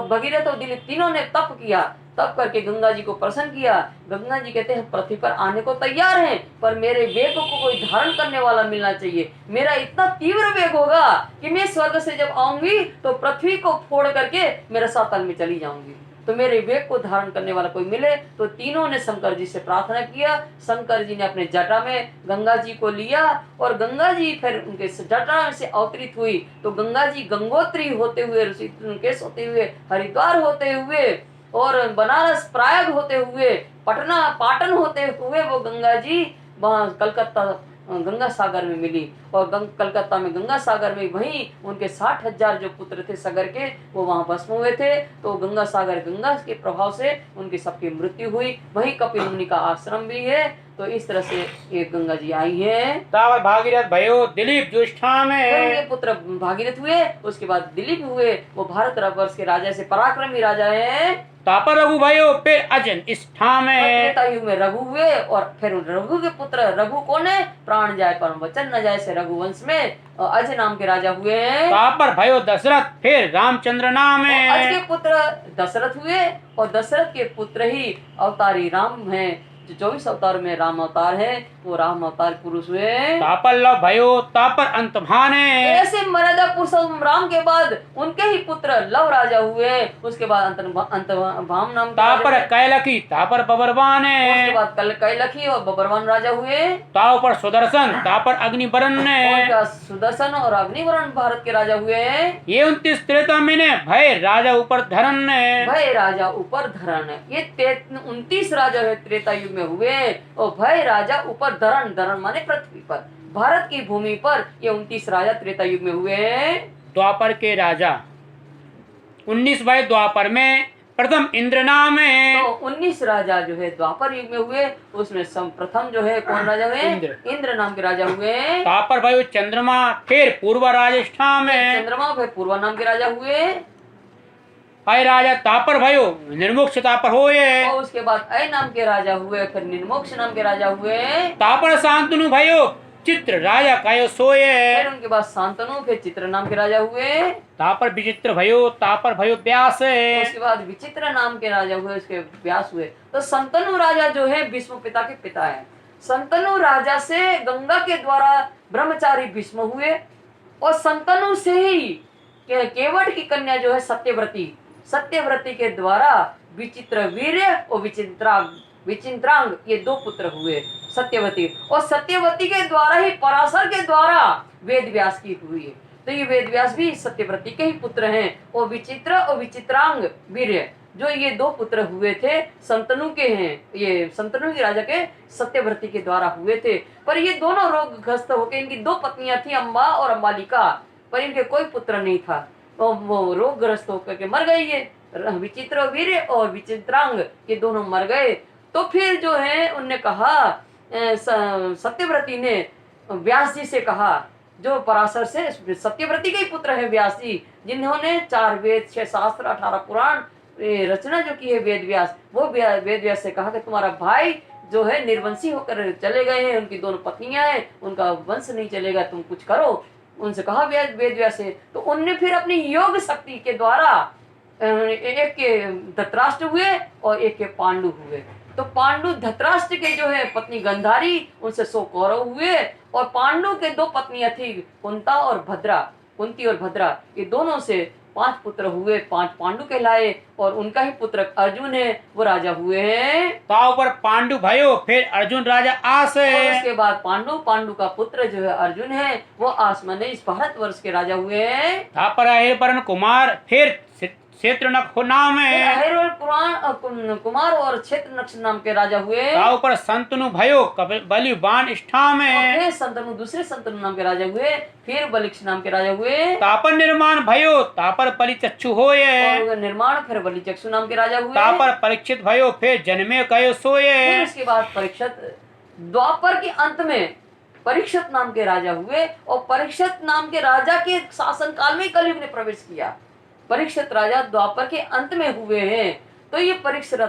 भगीरथ और दिलीप तीनों ने तप किया। तप करके गंगा जी को प्रसन्न किया। गंगा जी कहते हैं पृथ्वी पर आने को तैयार हैं, पर मेरे वेग को कोई धारण करने वाला मिलना चाहिए। मेरा इतना तीव्र वेग होगा कि मैं स्वर्ग से जब आऊंगी तो पृथ्वी को फोड़ करके मेरे सातल में चली जाऊंगी। तो मेरे वेग को धारण करने वाला कोई मिले। तो तीनों ने शंकर जी से प्रार्थना किया। शंकर जी ने अपने जटा में गंगा जी को लिया और गंगा जी फिर उनके जटा से अवतरित हुई। तो गंगा जी गंगोत्री होते हुए, ऋषिकेश होते हुए, हरिद्वार होते हुए और बनारस प्रयाग होते हुए, पाटन होते हुए वो गंगा जी वहाँ कलकत्ता गंगा सागर में मिली। और कलकत्ता में गंगा सागर में वहीं उनके 60,000 जो पुत्र थे सगर के वो वहां भस्म हुए थे। तो गंगा सागर गंगा के प्रभाव से उनकी सबकी मृत्यु हुई। वहीं कपिल मुनि का आश्रम भी है। तो इस तरह से एक गंगा जी आई है। तावत भागीरथ भयो दिलीप ज्येष्ठा फिर में उनके पुत्र भागीरथ हुए, उसके बाद दिलीप हुए, वो भारत वर्ष के राजा से पराक्रमी राजा है। तापर रघु भयो फिर अजन इष्ठा में त्रेता युग में रघु हुए, और फिर रघु के पुत्र, रघु कौन है? प्राण जाए परम वचन न जाए से रघुवंश में अज नाम के राजा हुए हैं। तापर भयो दशरथ फिर रामचंद्र नाम में अज के पुत्र दशरथ हुए, और दशरथ के पुत्र ही अवतारी राम हैं। जो 24 अवतार में राम अवतार है, वो राम अवतार पुरुष हुए। तापर लव भयो तापर अंत भाने ऐसे मर्यादा पुरुषोत्तम राम के बाद उनके ही पुत्र लव राजा हुए। उसके बाद अंतभाम नाम के तापर राजा हुए। कैलकी तापर बबरवाने उसके बाद कैलखी और बबरवान राजा हुए। ताव पर सुदर्शन तापर अग्निवरण और क्या सुदर्शन और अग्निवरण भारत के राजा हुए। ये 29 त्रेता महीने भय राजा ऊपर धरन भय राजा ऊपर धरण, ये 29 राजा है त्रेता युग में हुए, और भय राजा ऊपर धरण, धरण माने पृथ्वी पर, भारत की भूमि पर ये 29 राजा त्रेता युग में हुए। द्वापर के राजा 19 भय द्वापर में प्रथम इंद्र नाम है। तो 19 राजा जो है द्वापर युग में हुए, उसमें प्रथम जो है कौन राजा हुए? इंद्र नाम के राजा हुए। तापर भयो चंद्रमा फिर पूर्व राजस्थान में चंद्रमा फिर पूर्व नाम के राजा हुए। अय राजा तापर भयो निर्मोक्ष तापर होए और उसके बाद अय नाम के राजा हुए, फिर निर्मोक्ष नाम के राजा हुए। तापर शांतनु भयो चित्र राजा कायो सोए फिर उनके बाद शांतनु, फिर चित्र नाम के राजा हुए। तापर विचित्र भयो तापर भयो व्यास उसके बाद विचित्र नाम के राजा हुए, उसके व्यास हुए। तो संतनु राजा जो है भीष्म पिता के पिता है। संतनु राजा से गंगा के द्वारा ब्रह्मचारी भीष्म हुए, और संतनु से ही केवट की कन्या जो है सत्यव्रती, सत्यव्रती के द्वारा विचित्र वीर्य और विचित्रांग ये 2 पुत्र हुए सत्यवती, और सत्यवती के द्वारा ही पराशर के द्वारा वेद व्यास की हुई है। तो ये वेद व्यास भी सत्यव्रती के ही पुत्र हैं, और विचित्र और विचित्रांग वीर्य जो ये 2 पुत्र हुए थे संतनु के हैं। ये संतनु के राजा के सत्यव्रती के द्वारा हुए थे। पर ये दोनों रोगग्रस्त होकर, इनकी 2 पत्नियां थी, अम्बा और अम्बालिका, पर इनके कोई पुत्र नहीं था। वो रोगग्रस्त होकर के मर गई। ये विचित्र वीर्य और विचित्रांग ये दोनों मर गए। तो फिर जो है उनने कहा, सत्यव्रती ने व्यास जी से कहा, जो पराशर से सत्यव्रती के ही पुत्र है व्यास जी, जिन्होंने 4 वेद 6 शास्त्र 18 पुराण रचना जो की है वेद व्यास, वो वेद व्यास से कहा कि तुम्हारा भाई जो है निर्वंशी होकर चले गए हैं, उनकी 2 पत्नियां हैं, उनका वंश नहीं चलेगा, तुम कुछ करो। उनसे कहा वेद व्यास से। तो उनने फिर अपनी योग शक्ति के द्वारा एक के धृतराष्ट्र हुए और एक के पांडु हुए। तो पांडु धृतराष्ट्र के जो है पत्नी गंधारी, उनसे 100 कौरव हुए, और पांडु के 2 पत्नियां थी कुंता और भद्रा, कुंती और भद्रा, ये दोनों से 5 पुत्र हुए, 5 पांडु कहलाए, और उनका ही पुत्र अर्जुन है, वो राजा हुए हैं। ताव पर पांडु भयो फिर अर्जुन राजा आस और उसके बाद पांडु का पुत्र जो है अर्जुन है, वो आसमान इस भारत वर्ष के राजा हुए हैं। तापर अहिरपरन कुमार फिर क्षेत्रनख नाम है कुमार और क्षेत्रनक्ष नाम के राजा हुए। ताव पर संतनु भयो बलिवान इष्ठा में फिर संतनु दूसरे संतनु नाम के राजा हुए, फिर बलिक्ष नाम के राजा हुए। तापर निर्माण भयो तापर परिचक्षु होए, और निर्माण फिर बलिचक्षु नाम के राजा हुए। तापर परीक्षित भयो फिर जन्मे कयो सोए। फिर उसके बाद परीक्षित, द्वापर के अंत में परीक्षित नाम के राजा हुए, और परीक्षित नाम के राजा के शासन काल में कलयुग ने प्रवेश किया। परीक्षित राजा द्वापर के अंत में हुए हैं। तो ये परीक्षित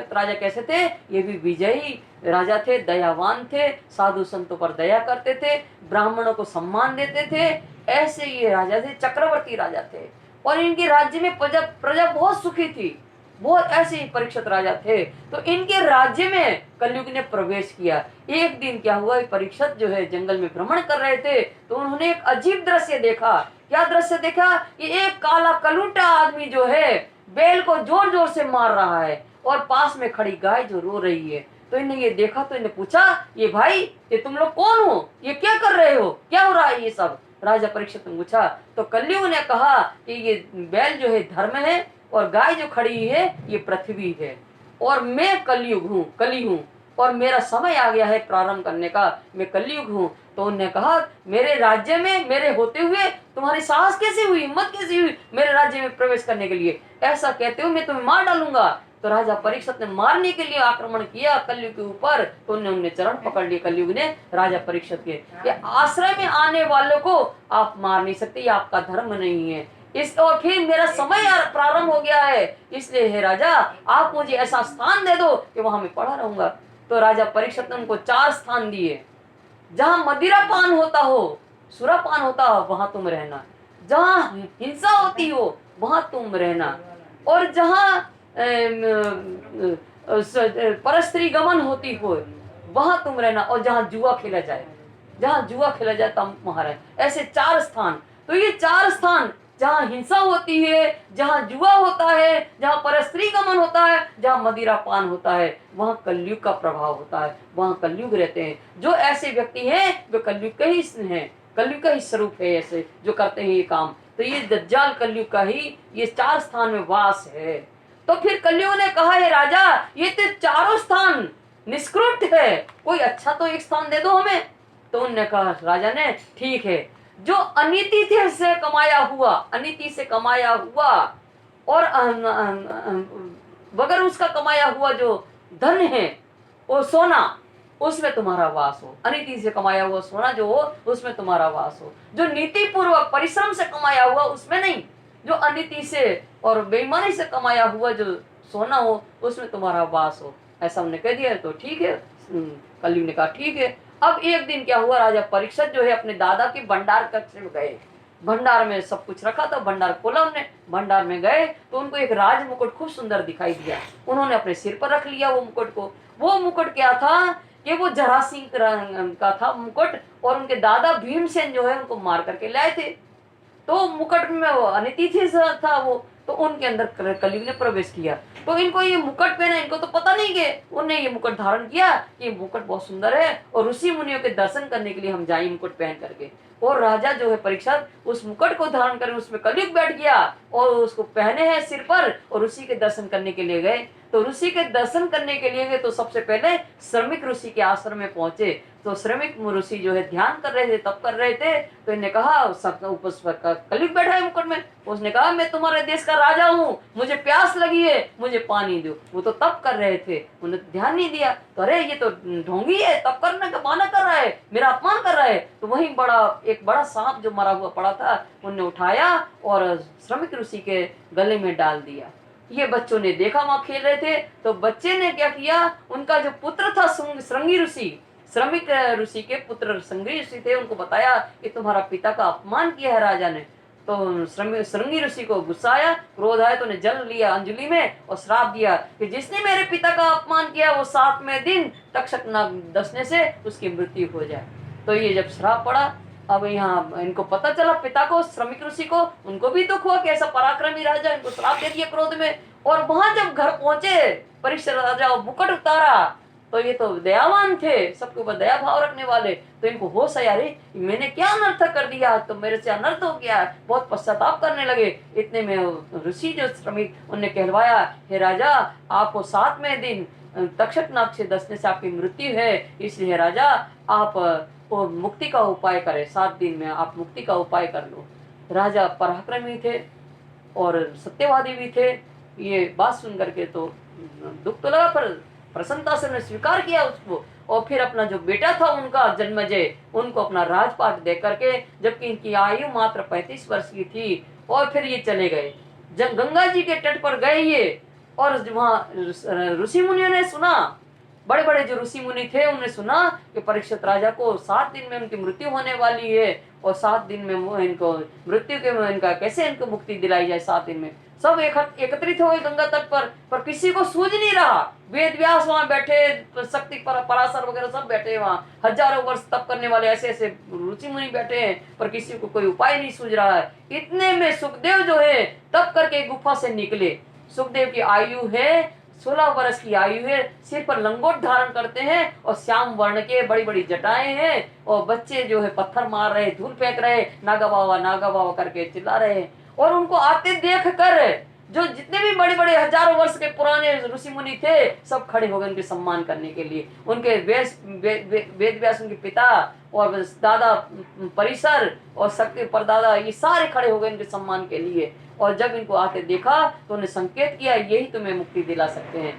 राजा कैसे थे? ये भी विजयी राजा थे, दयावान थे, साधु संतों पर दया करते थे, ब्राह्मणों को सम्मान देते थे। ऐसे ये राजा थे, चक्रवर्ती राजा थे, और इनके राज्य में प्रजा बहुत सुखी थी। बहुत ऐसे ही परीक्षित राजा थे। तो इनके राज्य में कलयुग ने प्रवेश किया। एक दिन क्या हुआ, परीक्षित जो है जंगल में भ्रमण कर रहे थे, तो उन्होंने एक अजीब दृश्य देखा। क्या दृश्य देखा? ये एक काला कलूटा आदमी जो है बैल को जोर जोर से मार रहा है, और पास में खड़ी गाय जो रो रही है। तो इन्हें ये देखा, तो इन्हें पूछा, ये भाई, ये तुम लोग कौन हो? ये क्या कर रहे हो? क्या हो रहा है ये सब? राजा परीक्षित ने पूछा। तो कलयुग ने कहा कि ये बैल जो है धर्म है, और गाय जो खड़ी है ये पृथ्वी है, और मैं कलयुग हूँ, कली हूँ, और मेरा समय आ गया है प्रारंभ करने का, मैं कलयुग हूँ। तो उन्होंने कहा, मेरे राज्य में मेरे होते हुए तुम्हारी साहस कैसे हुई, हिम्मत कैसे हुई मेरे राज्य में प्रवेश करने के लिए? ऐसा कहते हुए मैं तुम्हें मार डालूंगा। तो राजा परीक्षित ने मारने के लिए आक्रमण किया कलयुग के ऊपर, तो उन्होंने चरण पकड़ लिए कलयुग ने राजा परीक्षित के, कि आश्रय में आने वालों को आप मार नहीं सकते, ये आपका धर्म नहीं है। इस और फिर मेरा समय प्रारंभ हो गया है, इसलिए हे राजा आप मुझे ऐसा स्थान दे दो कि वहां मैं पड़ा रहूंगा। तो राजा परीक्षित ने उनको 4 स्थान दिए। जहां मदिरा पान होता हो, सुरापान होता हो, वहां तुम रहना। जहां हिंसा होती हो वहां तुम रहना। और जहां परस्त्री गमन होती हो वहां तुम रहना। और जहां जुआ खेला जाए, जहां जुआ खेला जाए तब वहां रहे। ऐसे 4 स्थान। तो ये 4 स्थान, जहां हिंसा होती है, जहां जुआ होता है, जहां परस्त्री गमन होता है, जहां मदिरा पान होता है, वहां कलयुग का प्रभाव होता है, वहां कलयुग रहते हैं। जो ऐसे व्यक्ति हैं वे कलयुग के ही हैं, कलयुग का ही स्वरूप है ऐसे जो करते हैं ये काम। तो ये दज्जाल कलयुग का ही ये 4 स्थान में वास है। तो फिर कलयुग ने कहा है राजा ये तो 4 स्थान निष्कृत है, कोई अच्छा तो एक स्थान दे दो हमें। तो उन्होंने कहा, राजा ने, ठीक है, जो अनीति से कमाया हुआ, अनीति से कमाया हुआ और बगैर उसका कमाया हुआ जो धन है वो सोना, उसमें तुम्हारा वास हो। अनीति से कमाया हुआ सोना जो हो उसमें तुम्हारा वास हो। जो नीति पूर्वक परिश्रम से कमाया हुआ उसमें नहीं, जो अनीति से और बेईमानी से कमाया हुआ जो सोना हो उसमें तुम्हारा वास हो। ऐसा हमने कह दिया। तो ठीक है, कलयुग ने कहा ठीक है। अब एक दिन क्या हुआ, राजा परीक्षित जो है अपने दादा के भंडार कक्ष में गए। भंडार में सब कुछ रखा था, भंडार खोला उन्होंने, भंडार में गए तो उनको एक राज मुकुट खूब सुंदर दिखाई दिया। उन्होंने अपने सिर पर रख लिया वो मुकुट को। वो मुकुट क्या था कि वो जरासिंह का था मुकुट, और उनके दादा भीमसेन जो है उनको मार करके लाए थे। तो मुकुट में वो अनिति था वो, तो उनके अंदर कलयुग ने प्रवेश किया। तो इनको ये मुकुट पहना, इनको तो पता नहीं कि उन्हें ये मुकुट धारण किया, ये मुकुट बहुत सुंदर है और ऋषि मुनियों के दर्शन करने के लिए हम जाए मुकुट पहन करके। और राजा जो है परीक्षित उस मुकुट को धारण कर उसमें कलयुग बैठ गया और उसको पहने हैं सिर पर और ऋषि के दर्शन करने के लिए गए। तो ऋषि के दर्शन करने के लिए गए तो सबसे पहले श्रमिक ऋषि के आश्रम में पहुंचे। तो श्रमिक ऋषि जो है ध्यान कर रहे थे, तप कर रहे थे। तो इन्हें कहा, कलयुग बैठा है मुकुट में, उसने कहा मैं तुम्हारे देश का राजा हूँ, मुझे प्यास लगी है, मुझे पानी दो। वो तो तप कर रहे थे, उन्हें ध्यान नहीं दिया। तो अरे ये तो ढोंगी है, तप करने का बहाना कर रहा है, मेरा अपमान कर रहा है। तो वहीं एक बड़ा सांप जो मरा हुआ पड़ा था उन्हें उठाया और श्रमिक ऋषि के गले में डाल दिया। ये बच्चों ने देखा, वहां खेल रहे थे। तो बच्चे ने क्या किया, उनका जो पुत्र था श्रृंगी ऋषि, श्रमिक ऋषि के पुत्र श्रृंगी ऋषि थे, उनको बताया कि तुम्हारा पिता का अपमान किया है राजा ने। तो श्रृंगी ऋषि को गुस्सा आया, क्रोध आया, तो उन्हें जल लिया अंजलि में और श्राप दिया कि जिसने मेरे पिता का अपमान किया वो 7वें दिन तक्षक नाग डसने से उसकी मृत्यु हो जाए। तो ये जब श्राप पड़ा, अब यहाँ इनको पता चला पिता को, श्रमिक ऋषि को, उनको भी दुख हुआ कि ऐसा पराक्रमी राजा इनको श्राप दे दिया क्रोध में। और वहां जब घर पहुंचे परीक्षित राजा मुकुट उतारा तो ये तो दयावान थे, सबके ऊपर दया भाव रखने वाले। तो इनको होश आया, अरे मैंने क्या अनर्थ कर दिया, तो मेरे से अनर्थ हो गया। बहुत पश्चाताप करने लगे। इतने में ऋषि जो श्रमिक उन्हें कहलवाया, हे राजा आपको 7वें दिन तक्षक नाग से डसने से आपकी मृत्यु है, इसलिए राजा आप वो मुक्ति का उपाय करें, 7 दिन में आप मुक्ति का उपाय कर लो। राजा पराक्रमी थे और सत्यवादी भी थे। ये बात सुन करके तो दुख तो लगा, पर प्रसन्नता से उन्होंने स्वीकार किया उसको। और फिर अपना जो बेटा था उनका जन्मजय, उनको अपना राजपाट दे करके, जबकि इनकी आयु मात्र 35 वर्ष की थी, और फिर ये चले गए। जब गंगा जी के तट पर गए ये, और वहां ऋषि मुनियों ने सुना, बड़े बड़े जो ऋषि मुनि थे उन्होंने सुना कि परीक्षित राजा को 7 दिन में उनकी मृत्यु होने वाली है, और 7 दिन में इनको मृत्यु के इनका कैसे इनको मुक्ति दिलाई जाए 7 दिन में। सब एकत्रित हो गए गंगा तट पर किसी को सूझ नहीं रहा। वेद व्यास वहां बैठे, शक्ति पराशर वगैरह सब बैठे, वहां हजारों वर्ष तप करने वाले ऐसे ऐसे ऋषि मुनि बैठे हैं, पर किसी को कोई उपाय नहीं सूझ रहा है। इतने में सुखदेव जो है तप करके गुफा से निकले। सुखदेव की आयु है 16 वर्ष की आयु है, सिर पर लंगोट धारण करते हैं और श्याम वर्ण के बड़ी बड़ी जटाएं हैं। और बच्चे जो है पत्थर मार रहे, धूल फेंक रहे, नागा बाबा करके चिल्ला रहे हैं। और उनको आते देख कर जो जितने भी बड़े बड़े हजारों वर्ष के पुराने ऋषि मुनि थे सब खड़े हो गए उनके सम्मान करने के लिए। उनके वेद व्यास उनके पिता और दादा परिसर और सबके परदादा ये सारे खड़े हो गए उनके सम्मान के लिए। और जब इनको आके देखा तो उन्हें संकेत किया यही तुम्हें मुक्ति दिला सकते हैं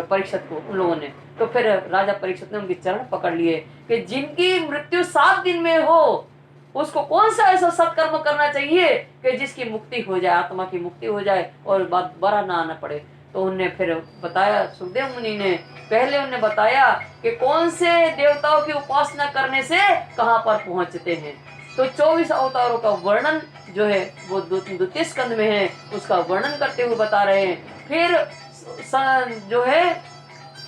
परीक्षित को उन लोगों ने। तो फिर राजा परीक्षित ने उनके चरण पकड़ लिए कि जिनकी मृत्यु 7 दिन में हो उसको कौन सा ऐसा सत्कर्म करना चाहिए कि जिसकी मुक्ति हो जाए, आत्मा की मुक्ति हो जाए और बात बड़ा ना आना पड़े। तो उन्होंने फिर बताया, सुखदेव मुनि ने पहले उन्हें बताया कि कौन से देवताओं की उपासना करने से कहाँ पर पहुंचते हैं। तो 24 अवतारों का वर्णन जो है वो द्वितीय स्कंद में है, उसका वर्णन करते हुए बता रहे हैं। फिर जो है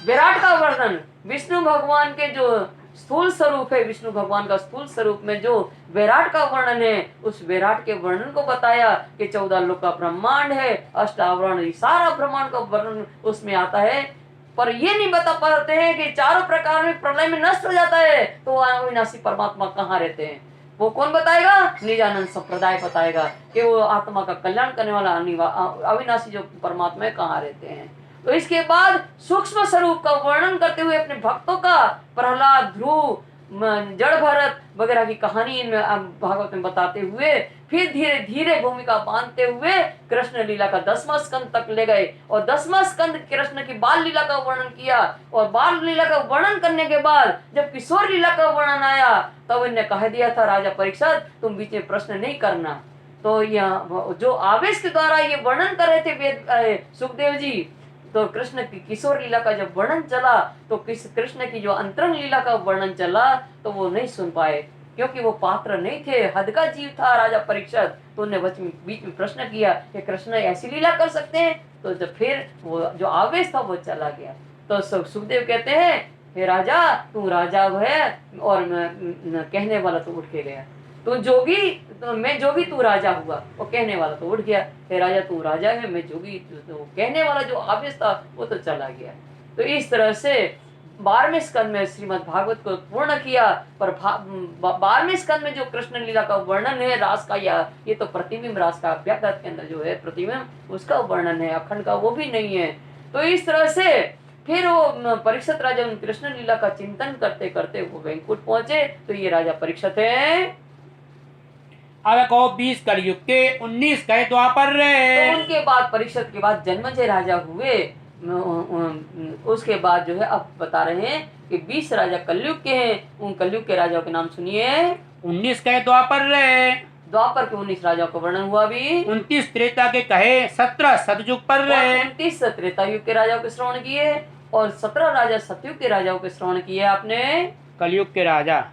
विराट का वर्णन, विष्णु भगवान के जो स्थूल स्वरूप है, विष्णु भगवान का स्थूल स्वरूप में जो विराट का वर्णन है, उस विराट के वर्णन को बताया कि 14 लोक का ब्रह्मांड है, 8 आवरण, सारा ब्रह्मांड का वर्णन उसमें आता है। पर ये नहीं बता पाते हैं कि चारों प्रकार में प्रलय में नष्ट हो जाता है तो अविनाशी परमात्मा कहाँ रहते हैं। वो कौन बताएगा? निजानंद संप्रदाय बताएगा कि वो आत्मा का कल्याण करने वाला अविनाशी जो परमात्मा है कहाँ रहते हैं। तो इसके बाद सूक्ष्म स्वरूप का वर्णन करते हुए अपने भक्तों का प्रहलाद, ध्रुव, जड़ भरत वगैरह की कहानी इनमें भागवत में बताते हुए फिर धीरे धीरे भूमिका बांधते हुए कृष्ण लीला का 10वां स्कंद तक ले गए। और 10वां स्कंद कृष्ण की बाल लीला का वर्णन किया। और बाल लीला का वर्णन करने के बाद जब किशोर लीला का वर्णन आया तब इन्हें कह दिया था, राजा परीक्षित तुम बीच में प्रश्न नहीं करना। तो यह जो आवेश के द्वारा ये वर्णन कर रहे थे सुखदेव जी, तो कृष्ण की किशोर लीला का जब वर्णन चला तो कृष्ण की जो अंतरंग लीला का वर्णन चला तो वो नहीं सुन पाए क्योंकि वो पात्र नहीं थे, हद का जीव था राजा परीक्षित। तो उन्हें बीच में प्रश्न किया कि कृष्ण ऐसी लीला कर सकते हैं। तो जब फिर वो जो आवेश था वो चला गया। तो सुखदेव कहते हैं, हे राजा तू राजा है और कहने वाला तो उठ के गया, तू जोगी तो मैं जोगी तू राजा हुआ। वो कहने वाला तो उठ गया, हे राजा तू राजा है मैं जोगी, तो कहने वाला जो आवेश था वो तो चला गया। तो इस तरह से 12वें स्कंद में श्रीमद् भागवत को पूर्ण किया। पर 12वें स्कंद में जो कृष्ण लीला का वर्णन है रास का, या ये तो प्रतिबिंब रास का अभ्यागत के अंदर जो है प्रतिबिंब उसका वर्णन है, अखंड का वो भी नहीं है। तो इस तरह से फिर वो परीक्षित राजा कृष्ण लीला का चिंतन करते करते वो वैकुंठ पहुंचे। तो ये राजा परीक्षित है। अब को 20 कलयुग के 19 गए द्वापर रे। तो उनके बाद परीक्षित के बाद जन्मेजय राजा हुए। उसके बाद जो है अब बता रहे हैं कि 20 राजा कलयुग के हैं। उन कलयुग के राजाओं के नाम सुनिए। 19 गए द्वापर रे। द्वापर के 19 राजाओं का वर्णन हुआ भी। 29 त्रेता के कहे, 17 सतयुग पर रे। 29 त्रेता युग के राजाओं के श्रवण किए और 17 राजा सतयुग के राजाओं के श्रवण किए आपने। कलयुग के राजा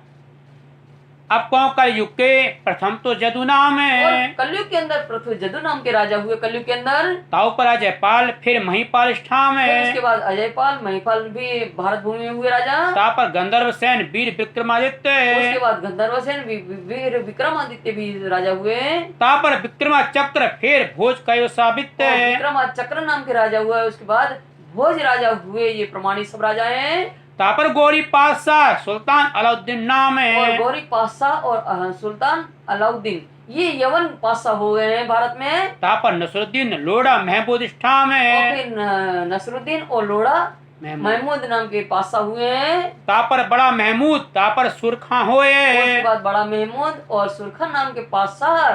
अब कौन? कलयुग के प्रथम तो जदु नाम है। और कलयुग के अंदर प्रथम जदु नाम के राजा हुए कलयुग के अंदर। ताऊ पर अजयपाल, फिर महिपाल ष्ठाम है। उसके बाद अजयपाल महिपाल भी भारत भूमि में हुए राजा। ता पर गंधर्व सेन वीर विक्रमादित्य। उसके बाद गंधर्व सेन वीर विक्रमादित्य भी राजा हुए। ता पर विक्रमा चक्र, फिर भोज कयोसावित्य। विक्रमा चक्र नाम के राजा हुआ। उसके बाद भोज राजा हुए। ये प्रमाणित सब राजा हैं। तापर गौरी पातशाह, सुल्तान अलाउद्दीन नाम है। और गौरी पातशाह और सुल्तान अलाउद्दीन ये यवन पातशाह हो गए हैं भारत में। तापर नसरुद्दीन, लोड़ा, महमूद ष्ठाम है। और फिर नसरुद्दीन और लोड़ा महमूद नाम के पातशाह हुए हैं। तापर बड़ा महमूद, तापर सुरखा होए। उसके बाद बड़ा महमूद और सुरखा नाम के पातशाह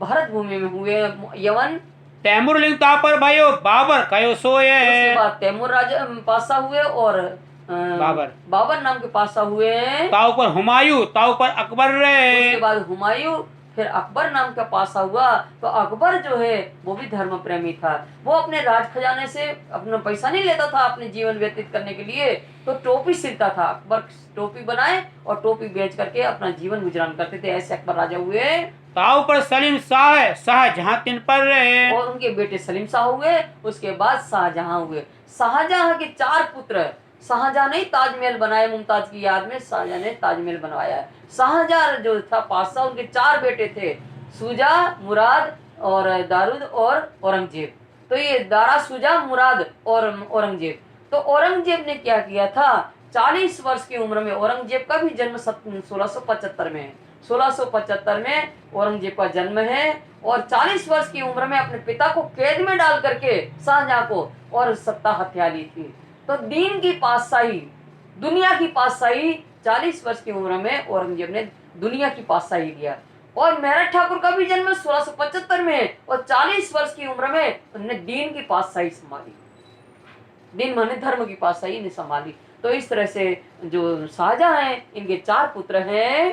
भारत भूमि में हुए यवन। तैमूर लिंग तापर भयो, बाबर कयो सोए। उसके बाद तैमूर राजा पातशाह हुए और बाबर नाम के पातशाह हुए। ताऊ पर हुमायूं, ताऊ पर अकबर रे। उसके बाद हुमायूं, फिर अकबर नाम का पातशाह हुआ। तो अकबर जो है वो भी धर्म प्रेमी था। वो अपने राज खजाने से अपना पैसा नहीं लेता था अपने जीवन व्यतीत करने के लिए, तो टोपी सिलता था। अकबर टोपी बनाए और टोपी बेच करके अपना जीवन गुजरान करते थे। ऐसे अकबर राजा हुए। ताऊ पर सलीम शाह, शाहजहां तीन पर रहे। और उनके बेटे सलीम शाह हुए। उसके बाद शाहजहां हुए। शाहजहां के 4 पुत्र। शाहजहां ने ताजमहल बनाया, मुमताज की याद में शाहजहां ने ताजमहल बनवाया। शाहजहां जो था पातशाह, उनके 4 बेटे थे, शुजा, मुराद और दारूद और औरंगजेब। तो ये दारा, शुजा, मुराद और औरंगजेब। तो औरंगजेब ने क्या किया था, 40 वर्ष की उम्र में औरंगजेब का भी जन्म 1675 में है। 1675 में औरंगजेब का जन्म है। और 40 वर्ष की उम्र में अपने पिता को कैद में डाल करके शाहजहां को और सत्ता हत्या ली थी। तो दीन की पातशाही, दुनिया की पातशाही 40 वर्ष की उम्र में औरंगजेब ने दुनिया की पातशाही लिया। और मेरठ ठाकुर का भी जन्म 1675 में है और 40 वर्ष की उम्र में उन्होंने दीन की पातशाही संभाली। दीन माने धर्म की पातशाही ने संभाली। तो इस तरह से जो शाहजहां हैं, इनके 4 पुत्र हैं।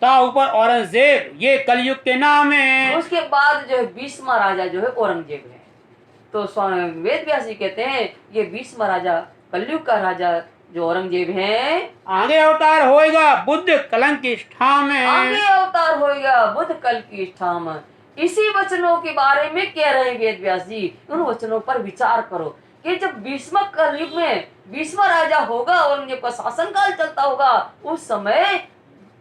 ता ऊपर औरंगजेब ये कलयुग के नाम है। उसके बाद जो है 20वां राजा जो है औरंगजेब है। तो स्वामी वेद व्यास जी कहते हैं ये 20वां राजा, कलयुग का राजा जो औरंगजेब है, आगे अवतार होएगा बुद्ध कलंक की ठाम है। आगे अवतार होएगा बुद्ध कल की ठाम। इसी वचनों के बारे में कह रहे हैं वेद व्यास जी। उन वचनों पर विचार करो कि जब 20वां कलयुग में 20वां राजा होगा, औरंगजेब का शासन काल चलता होगा, उस समय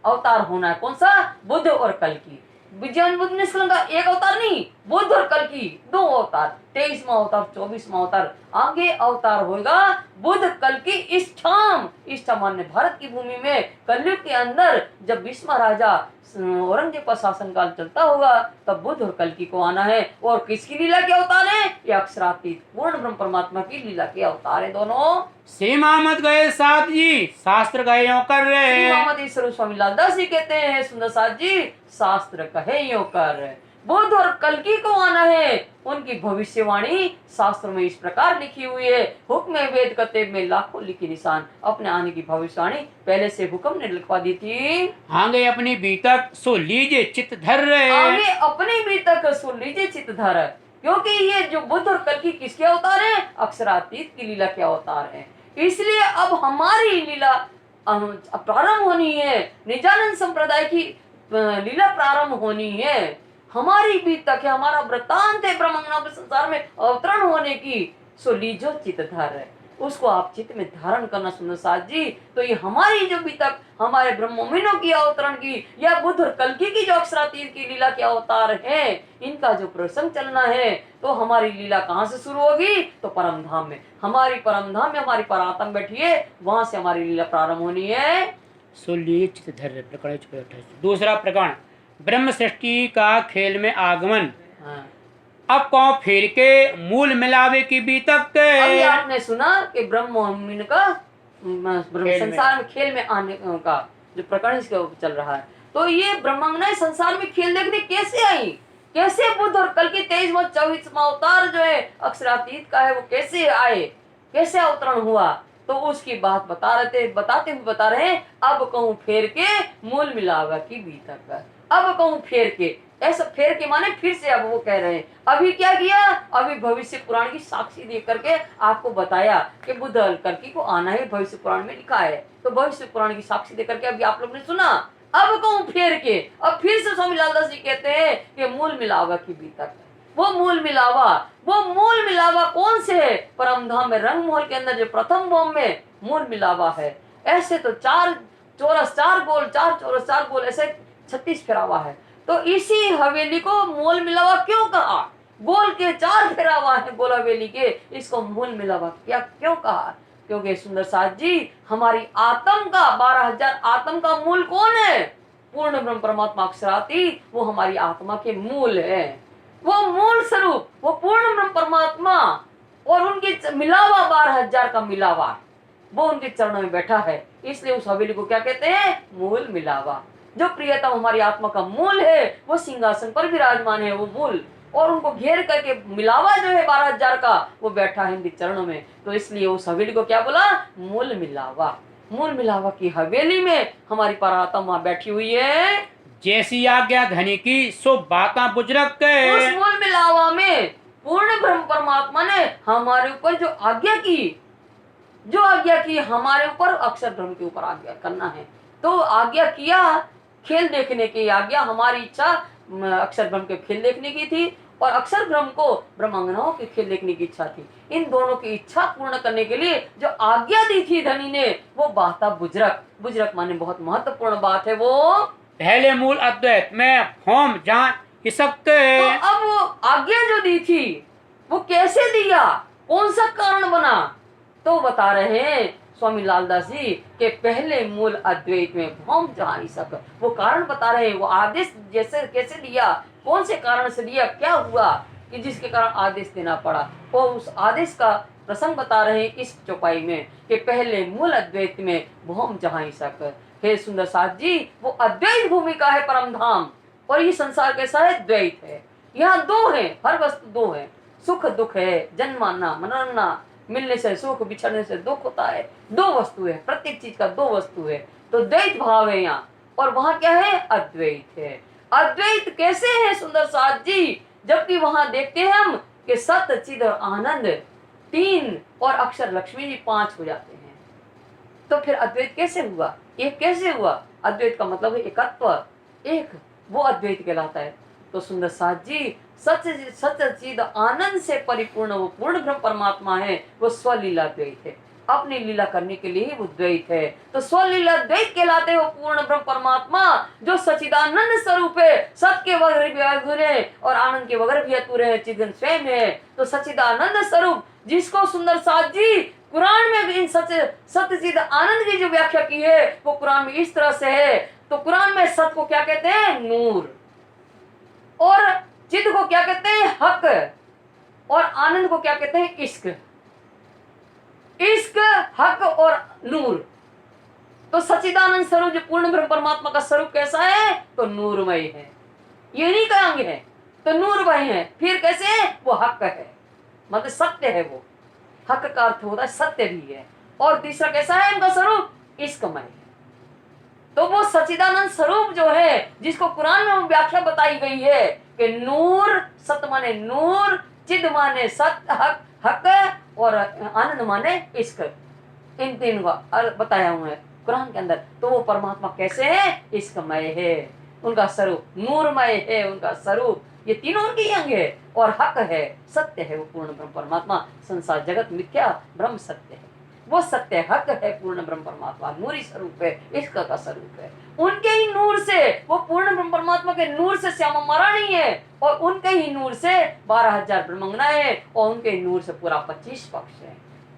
अवतार होना है कौन सा? बुद्ध और कल की। विजयन बुद्ध निष्कलंक का एक अवतार नहीं, बुद्ध और कल की 2 अवतार, 23वां अवतार, 24वां अवतार। आगे अवतार होगा बुद्ध कल की इष्ठाम। इष्ठाम माने भारत की भूमि में कलयुग के अंदर जब 20वां राजा औरंगजेब का शासन काल चलता होगा, तब बुद्ध और कल की को आना है। और किसकी लीला के अवतार है? ये अक्षरातीत पूर्ण ब्रह्म परमात्मा की लीला के अवतार है दोनों। सीमा मत गए साथ जी, शास्त्र गए यूं कर रहे। श्री स्वरूप स्वामी लालदास जी कहते हैं सुंदर साथ जी, शास्त्र कहे यूं कर। बुद्ध और कल्कि को आना है। उनकी भविष्यवाणी शास्त्र में इस प्रकार लिखी हुई है। हुक्म वेद कतेब में लाखों लिखी निशान। अपने आने की भविष्यवाणी पहले से हुक्म ने लिखवा दी थी। आगे अपनी बीतक सो लीजिए चित्त धर रहे। आगे अपने बीतक सुन लीजिए चित्त धर। क्योंकि ये जो बुद्ध और कल्कि किसके अवतार है? अक्षरातीत की लीला के अवतार है। इसलिए अब हमारी लीला प्रारंभ होनी है। निजानंद संप्रदाय की लीला प्रारंभ होनी है। हमारी बीतक है, हमारा वृत्तांत है ब्रह्मांड के संसार में अवतरण होने की। सो लीजो चित्त धर, उसको आप चित्त में धारण करना सुंदर साथ जी। तो ये हमारी जो बीतक हमारे ब्रह्मोमिनों की अवतरण की या बुद्ध और कल्कि की जो अक्षरातीत की लीला के अवतार है, इनका जो प्रसंग चलना है, तो हमारी लीला कहाँ से शुरू होगी? तो परम धाम में। हमारी परम धाम में हमारी परात्म बैठी है, वहां से हमारी लीला प्रारंभ होनी है। सो लीजिए चित्त धर रहे। प्रकरण 28। दूसरा प्रकरण ब्रह्म सृष्टि का खेल में आगमन। हाँ। अब कौन फेर के मूल मिलावे की बीतक। अभी आपने सुना कि ब्रह्म का संसार में खेल में आने का जो प्रकरण इसके ऊपर चल रहा है। तो ये ब्रह्मांगनाएं संसार में खेल देखने कैसे आई? कैसे बुद्ध और कल्कि 23वां 24वां अवतार जो है अक्षरातीत का है, वो कैसे आए, कैसे अवतरण हुआ? तो उसकी बात बताते हुए बता रहे हैं। अब कहूँ फेर के मूल मिलावा की बीतक। अब कहूँ फेर के, ऐसा फेर के माने फिर से। अब वो कह रहे हैं अभी क्या किया? अभी भविष्य पुराण की साक्षी दे करके आपको बताया कि बुद्ध और कल्कि को आना है, भविष्य पुराण में लिखा है। तो भविष्य पुराण की साक्षी दे करके अभी आप लोग ने सुना। अब कहूँ फेर के, अब फिर से स्वामी लालदास जी कहते हैं कि मूल मिलावा की बीतक। वो मूल मिलावा कौन से है? परमधाम में रंग महल के अंदर जो प्रथम भौम में मूल मिलावा है। ऐसे तो 4 चौरस 4 गोल ऐसे 36 फेरावा है। तो इसी हवेली को मूल मिलावा क्यों कहा? गोल के 4 फेरावा है गोल हवेली के, इसको मूल मिलावा क्या क्यों कहा? क्योंकि सुंदर साथ जी, हमारी आत्म का 12,000 आत्म का मूल कौन है? पूर्ण ब्रह्म परमात्मा अक्षरातीत, वो हमारी आत्मा के मूल है। वो मूल स्वरूप, वो पूर्ण ब्रह्म परमात्मा और उनके मिलावा 12,000 का मिलावा, वो उनके चरणों में बैठा है। इसलिए उस हवेली को क्या कहते हैं? मूल मिलावा। जो प्रियतम हमारी आत्मा का मूल है, वो सिंहासन पर विराजमान है, वो मूल। और उनको घेर करके मिलावा जो है 12,000 का, वो बैठा है इनके चरणों में। तो इसलिए उस हवेली को क्या बोला? मूल मिलावा। मूल मिलावा की हवेली में हमारी परात्मा बैठी हुई है। जैसी आज्ञा धनी की सो बाता बुजरक के। उस मूल मिलावा में पूर्ण ब्रह्म परमात्मा ने हमारे ऊपर जो आज्ञा की हमारे ऊपर अक्षर ब्रह्म के ऊपर आज्ञा करना है। तो आज्ञा किया खेल देखने की आज्ञा, हमारी इच्छा अक्षर ब्रह्म के खेल देखने की थी और अक्षर ब्रह्म को ब्रह्मांगनाओं के खेल देखने की इच्छा थी। इन दोनों की इच्छा पूर्ण करने के लिए जो आज्ञा दी थी धनी ने, वो बाता बुजरक। बुजरक माने बहुत महत्वपूर्ण बात है। वो पहले मूल अद्वैत में होम जान सकते। तो अब वो आज्ञा जो दी थी वो कैसे दिया, कौन सा कारण बना? तो बता रहे हैं स्वामी लालदास जी के पहले मूल अद्वैत में भौम जहाँ सक, वो कारण बता रहे हैं। वो आदेश जैसे कैसे दिया, कौन से कारण से दिया, क्या हुआ कि जिसके कारण आदेश देना पड़ा। और उस आदेश का प्रसंग बता रहे हैं इस चौपाई में कि पहले मूल अद्वैत में भौम जहां ईसक। हे सुंदर साथ जी, वो अद्वैत भूमिका है परम धाम, और ये संसार कैसा है, द्वैत है। यहाँ दो है, हर वस्तु दो है, सुख दुख है, जन्माना मरना, मिलने से सुख, बिछड़ने से दुख होता है। दो वस्तु है, प्रत्येक चीज का दो वस्तु है, तो द्वैत भाव है यहाँ। और वहां क्या है, अद्वैत है। अद्वैत कैसे है सुंदर साथ जी, जबकि वहां देखते हैं हम कि सत्य चिद और आनंद 3 और अक्षर लक्ष्मी जी 5 हो जाते हैं। तो फिर अद्वैत कैसे हुआ, एक कैसे हुआ। अद्वैत का मतलब है एकत्व, एक, वो अद्वैत कहलाता है। तो सुंदर साथ जी, सत्य सत्य चिद आनंद से परिपूर्ण वो पूर्ण ब्रह्म परमात्मा है, वो स्वलीला द्वैत है। अपनी लीला करने के लिए ही वो द्वैत है। तो स्वलीला द्वैत कहलाते हो पूर्ण ब्रह्म परमात्मा, जो सचिदानंद स्वरूप है, सत्य के वगैरह भी अधूरे है और आनंद के वगैरह भी अधूरे है, चिदन स्वयं है। तो सचिदानंद स्वरूप, जिसको सुंदर साथ जी कुरान में इन सत्य चिद आनंद की जो व्याख्या की है वो कुरान में इस तरह से है। तो कुरान में सत्य को क्या कहते हैं, नूर, और चिद को क्या कहते हैं, हक, और आनंद को क्या कहते हैं, इश्क। इश्क, हक और नूर। तो सच्चिदानंद स्वरूप जो पूर्ण ब्रह्म परमात्मा का स्वरूप कैसा है, तो नूरमय है, ये नहीं कहेंगे है, तो नूरमय है। फिर कैसे है, वो हक है, मतलब सत्य है। वो हक का अर्थ होता है सत्य भी है। और तीसरा कैसा है इनका स्वरूप, इश्कमय है। तो वो सच्चिदानंद स्वरूप जो है, जिसको कुरान में व्याख्या बताई गई है कि नूर, सत्य माने नूर, चिद माने सत्य, हक और आनंद माने इश्क, इन तीन का बताया हुआ है कुरान के अंदर। तो वो परमात्मा कैसे है, इश्कमय है, उनका स्वरूप नूरमय है, उनका स्वरूप ये तीनों उनके अंग है। और हक है, सत्य है, वो पूर्ण ब्रह्म परमात्मा। संसार जगत मिथ्या, ब्रह्म सत्य है, वो सत्य हक है, पूर्ण ब्रह्म परमात्मा नूरी स्वरूप है, इश्क का स्वरूप है। उनके ही नूर से, वो पूर्ण ब्रह्म परमात्मा के नूर से श्यामा मरा नहीं है, और उनके ही नूर से 12,000 ब्रह्मांगना है, और उनके ही नूर से पूरा 25 पक्ष है।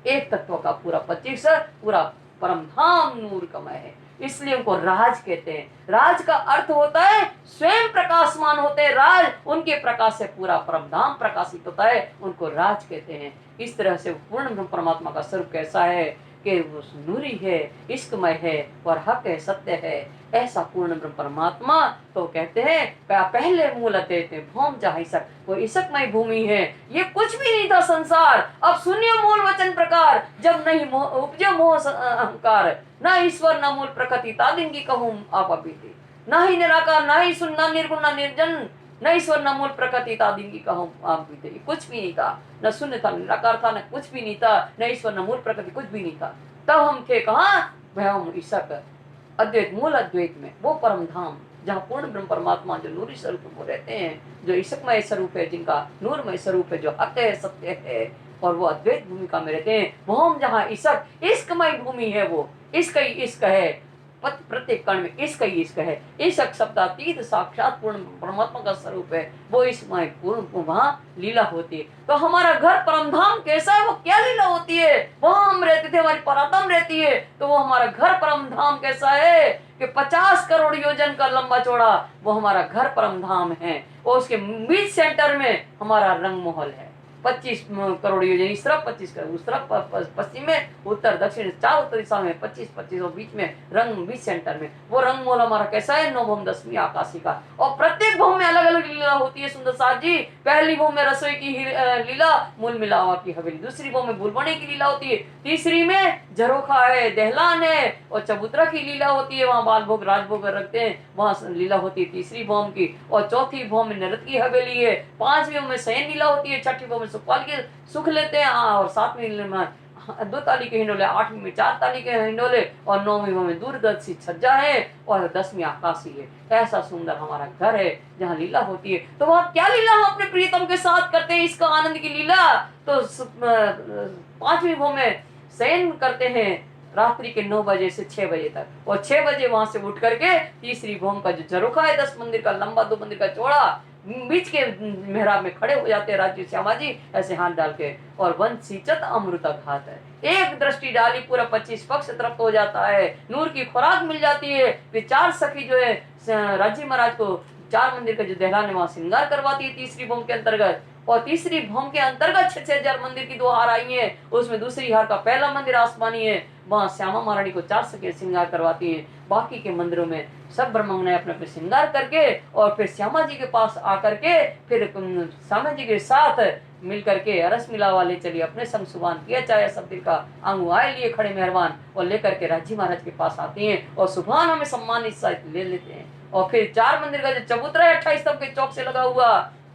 एक तत्व का पूरा 25 पूरा परम धाम नूरमय है, इसलिए उनको राज कहते हैं। राज का अर्थ होता है स्वयं प्रकाशमान होते हैं राज, उनके प्रकाश से पूरा परम धाम प्रकाशित होता है, उनको राज कहते हैं। इस तरह से पूर्ण ब्रह्म परमात्मा का स्वरूप कैसा है कि वो नूरी है, इश्कमय है और हक है, सत्य है। ऐसा पूर्ण ब्रह्म परमात्मा तो कहते हैं पहले मूल अद्वैत में भौम जहाँ ईसक, वो ईसकमय भूमि है। ये कुछ भी नहीं था संसार, अब सुनिए मूल वचन प्रकार, जब नहीं उपजे मोह अहंकार, ना ईश्वर ना मूल प्रकृति तादिन की कहूँ आप अभी थी, ना ही निराकार, ना ही सुन, ना निर्गुण, ना निर्जन, न ईश्वर न मूल प्रकृति तादिन की कहूँ आप भी थे। कुछ भी नहीं था, न शून्य था, निराकार था, न कुछ भी नहीं था, न ईश्वर न मूल प्रकृति, कुछ भी नहीं था। तब हम थे कहाँ, भयम ईसक अद्वैत, मूल अद्वैत में, वो परम धाम जहाँ पूर्ण ब्रह्म परमात्मा जो नूरी स्वरूप वो रहते हैं, जो ईसकमय स्वरूप है, जिनका नूरमय स्वरूप है, जो हक है, सत्य है, और वो अद्वैत भूमिका में रहते हैं। वो हम जहाँ ईसक, इश्कमय भूमि है, वो इश्क ही इश्क है, प्रत्येक कण में इश्क ही इश्क है। इश्क शब्दातीत साक्षात पूर्ण परमात्मा का स्वरूप है, वो इसमें पूर्ण वहाँ लीला होती है। तो हमारा घर परम धाम कैसा है, वो क्या लीला होती है, वहाँ हम रहते थे, हमारी परात्म रहती है। तो वो हमारा घर परम धाम कैसा है कि 50 करोड़ योजन का लंबा चौड़ा वो हमारा घर परम धाम है, और उसके बीच सेंटर में हमारा रंग महल है। 25 करोड़ योजन इस तरफ, 25 करोड़ उस तरफ, पश्चिम में, उत्तर दक्षिण, चारों दिशा में 25-25, और बीच में रंग, बीच सेंटर में वो रंग मोल हमारा कैसा है, 9 भौम 10वीं आकाशी का। और प्रत्येक भौम में अलग अलग लीला होती है सुंदर साथ जी। पहली भौम में रसोई की लीला, मूल मिलावा की हवेली, दूसरी भौम में बुलबुने की लीला होती है, तीसरी में झरोखा है, दहलान है, और चबूतरा की लीला होती है, वहाँ बाल भोग राजभोग रखते हैं, वहाँ लीला होती है तीसरी भौम की। और चौथी भौम में नरद की हवेली है, 5वीं में शयन लीला होती है, 6ठी भौम में सुखपाल के सुख लेते हैं, और 7वीं में 2 ताली के हिंडोले, 8वीं में 4 ताली के हिंडोले, और 9वीं में दूरदर्शी छज्जा है, और 10वीं आकाशी है। ऐसा सुंदर हमारा घर है जहाँ लीला होती है। तो वहाँ क्या लीला हम अपने प्रियतम के साथ करते हैं, इसका आनंद की लीला। तो 5वीं भौम में शयन करते हैं रात्रि के 9 बजे से 6 बजे तक, और 6 बजे वहां से उठ करके तीसरी भौम का जो झरोखा है 10 मंदिर का लंबा, 2 मंदिर का चौड़ा, बीच के मेहराब में खड़े हो जाते हैं राज्य श्यामा जी ऐसे हाथ डाल के, और वंश सिंचत अमृत घात है, एक दृष्टि डाली पूरा 25 पक्ष तृप्त हो जाता है, नूर की खुराक मिल जाती है। वे 4 सखी जो है राज्य महाराज को 4 मंदिर का जो दहलाने वहां श्रृंगार करवाती है तीसरी भौम के अंतर्गत। और तीसरी भौम के अंतर्गत 6,000 मंदिर की 2 हार आई है। उसमें दूसरी हार का पहला मंदिर आसमानी है, वहां श्यामा महारानी को 4 सखियां श्रृंगार करवाती हैं। बाकी के मंदिरों में सब ब्रह्मांगनाएं अपने अपने श्रृंगार करके और फिर श्यामा जी के पास आकर के फिर श्यामा जी के साथ मिल करके रस मिला वाले चलिए अपने संग सुबान किया चाहे सब का अंग आए लिए खड़े मेहरबान और लेकर के राजी महाराज के पास आती हैं और सुभान हमें सम्मान इस ले लेते हैं। और फिर 4 मंदिर का जो चबूतरा है 28 स्तंभ के चौक से लगा हुआ,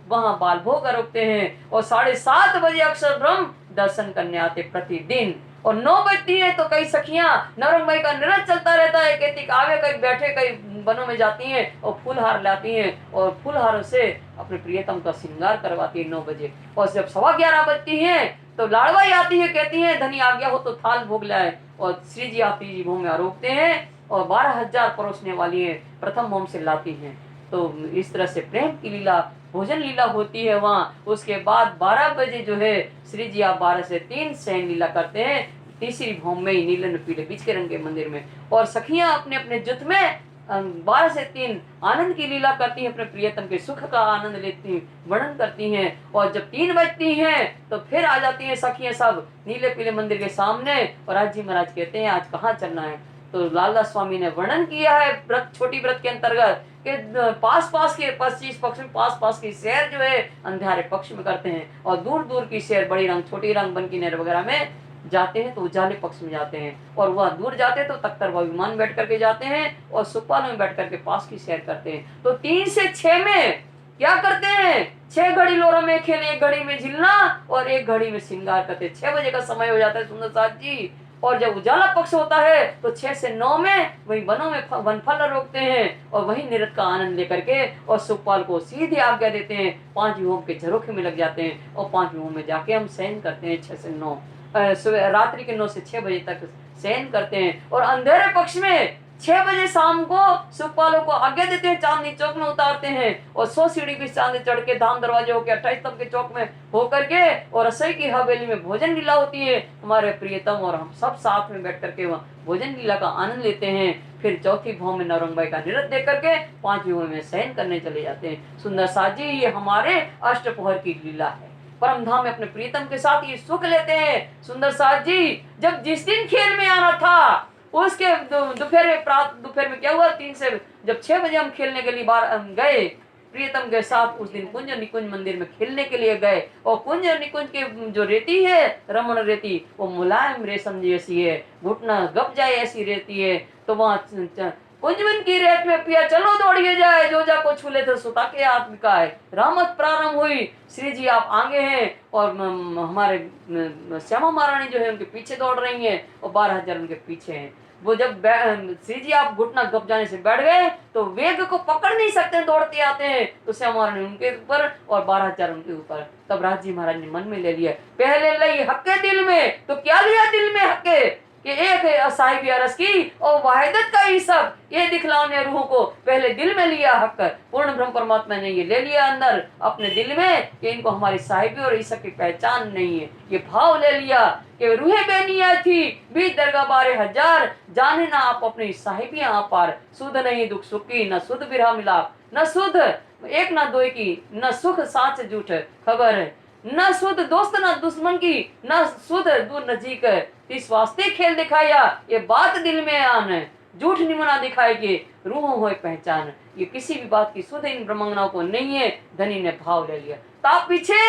वहां बाल भोग रुकते हैं और 7:30 बजे अक्षर ब्रह्म दर्शन करने आते प्रतिदिन। और 9 बजती है तो कई सखियां नवरंग भाई का नृत्य चलता रहता है, कहती आवे कहीं बैठे कहीं वनों में जाती हैं और फूलहार लाती हैं और फूलहारों से अपने प्रियतम का श्रृंगार करवाती है 9 बजे। और जब 11:15 बजती है तो लाड़वाई आती है, कहती है धनी आ गया हो तो थाल भोग लाए। और श्री जी आती जी भूमि में रोकते हैं और 12,000 परोसने वाली है प्रथम भूमि से लाती हैं। तो इस तरह से प्रेम की लीला भोजन लीला होती है वहाँ। उसके बाद 12 बजे जो है श्री जी आप 12 से 3 शयन लीला करते हैं तीसरी भौम में ही नीले पीले बीच के रंग के मंदिर में। और सखियां अपने अपने जुट में 12 से 3 आनंद की लीला करती हैं, अपने प्रियतम के सुख का आनंद लेती वर्णन करती हैं। और जब 3 बजती हैं तो फिर आ जाती हैं सखियां सब नीले पीले मंदिर के सामने और राज जी महाराज कहते हैं आज कहाँ चलना है। तो लालदास स्वामी ने वर्णन किया है व्रत छोटी व्रत के अंतर्गत कि पास के 25 पक्ष में पास की सैर जो है अंधेरे पक्ष में करते हैं और दूर दूर की सैर बड़ी रंग छोटी रंग बन की नहर वगैरह में जाते हैं तो उजाले पक्ष में जाते हैं। और वह दूर जाते हैं तो तख्तर व विमान बैठ करके जाते हैं और सुपाल में बैठ करके पास की सैर करते हैं। तो 3 से 6 में क्या करते हैं 6 घड़ी लोरा में खेल, 1 घड़ी में झिलना और 1 घड़ी में श्रृंगार करते हैं। 6 बजे का समय हो जाता है सुंदर साथ जी। और जब उजाला पक्ष होता है तो 6 से 9 में वही वनों में वनफल रोकते हैं और वही नृत्य का आनंद लेकर के और सुखपाल को सीधी आज्ञा देते हैं 5 होम के झरोखे में लग जाते हैं और 5 होम में जाके हम शयन करते हैं 6 से 9 रात्रि के 9 से 6 बजे तक शयन करते हैं। और अंधेरे पक्ष में 6 बजे शाम को सुखपालों को आज्ञा देते हैं चांदनी चौक में उतारते हैं और 100 सीढ़ी भी चांदनी चढ़ के धाम दरवाजे होकर 28 स्तंभ के चौक में होकर के और रसोई की हवेली में भोजन लीला होती है। हमारे प्रियतम और हम सब साथ में बैठ करके वहाँ भोजन लीला का आनंद लेते हैं। फिर चौथी भौम में नवरंग भाई का नृत्य देख करके 5वीं भौम में शयन करने चले जाते हैं। सुंदर साथ जी ये हमारे अष्टप्रहर की लीला है। परम धाम में अपने प्रीतम के साथ ये सुख लेते हैं। सुंदर साथ जी जब जिस दिन खेल में आना था उसके दोपहर में क्या हुआ 3 से जब 6 बजे हम खेलने के लिए बाहर गए प्रियतम के साथ उस दिन कुंज निकुंज मंदिर में खेलने के लिए गए। और कुंज निकुंज के जो रेती है रमण रेती वो मुलायम रेशम जैसी है, घुटना गप जाए ऐसी रेती है। तो वहाँ कुंजवन की रेत में पिया चलो दौड़िए जाए जो जा को छूले थे सुता के आत्मिका है। रामत प्रारंभ हुई श्री जी आप आगे हैं और हमारे श्यामा महारानी जो है उनके पीछे दौड़ रही हैं और 12,000 उनके पीछे हैं। वो जब श्री जी आप घुटना गप जाने से बैठ गए तो वेग को पकड़ नहीं सकते दौड़ते आते हैं तो श्यामा महारानी उनके ऊपर और 12,000 उनके ऊपर। तब राज जी महाराज ने मन में ले लिया पहले लई हक्के दिल में। तो क्या लिया दिल में हक्के कि एक है साहिब अरस की और वाहिदत का ही सब ये दिखलाने रूह को पहले दिल में लिया हक पूर्ण ब्रह्म परमात्मा ने ये ले लिया अंदर अपने दिल में कि इनको हमारी साहिबी और ईसा की पहचान नहीं है। ये भाव ले लिया कि रूहे बेनिया थी बीच दरगाह 12,000 जाने ना आप अपनी साहिबियां आप पार सुध नहीं दुख सुख की न सुध बिरहा मिलाप न सुध एक ना दो की न सुख साच झूठ खबर है न सुध दोस्त न दुश्मन की न सुध दूर नजीक इस वास्ते खेल दिखाया ये बात दिल में आन झूठ निमना दिखाएगी रूह हो पहचान। ये किसी भी बात की सुध इन ब्रह्मांगनाओं को नहीं है। धनी ने भाव ले लिया ताप पीछे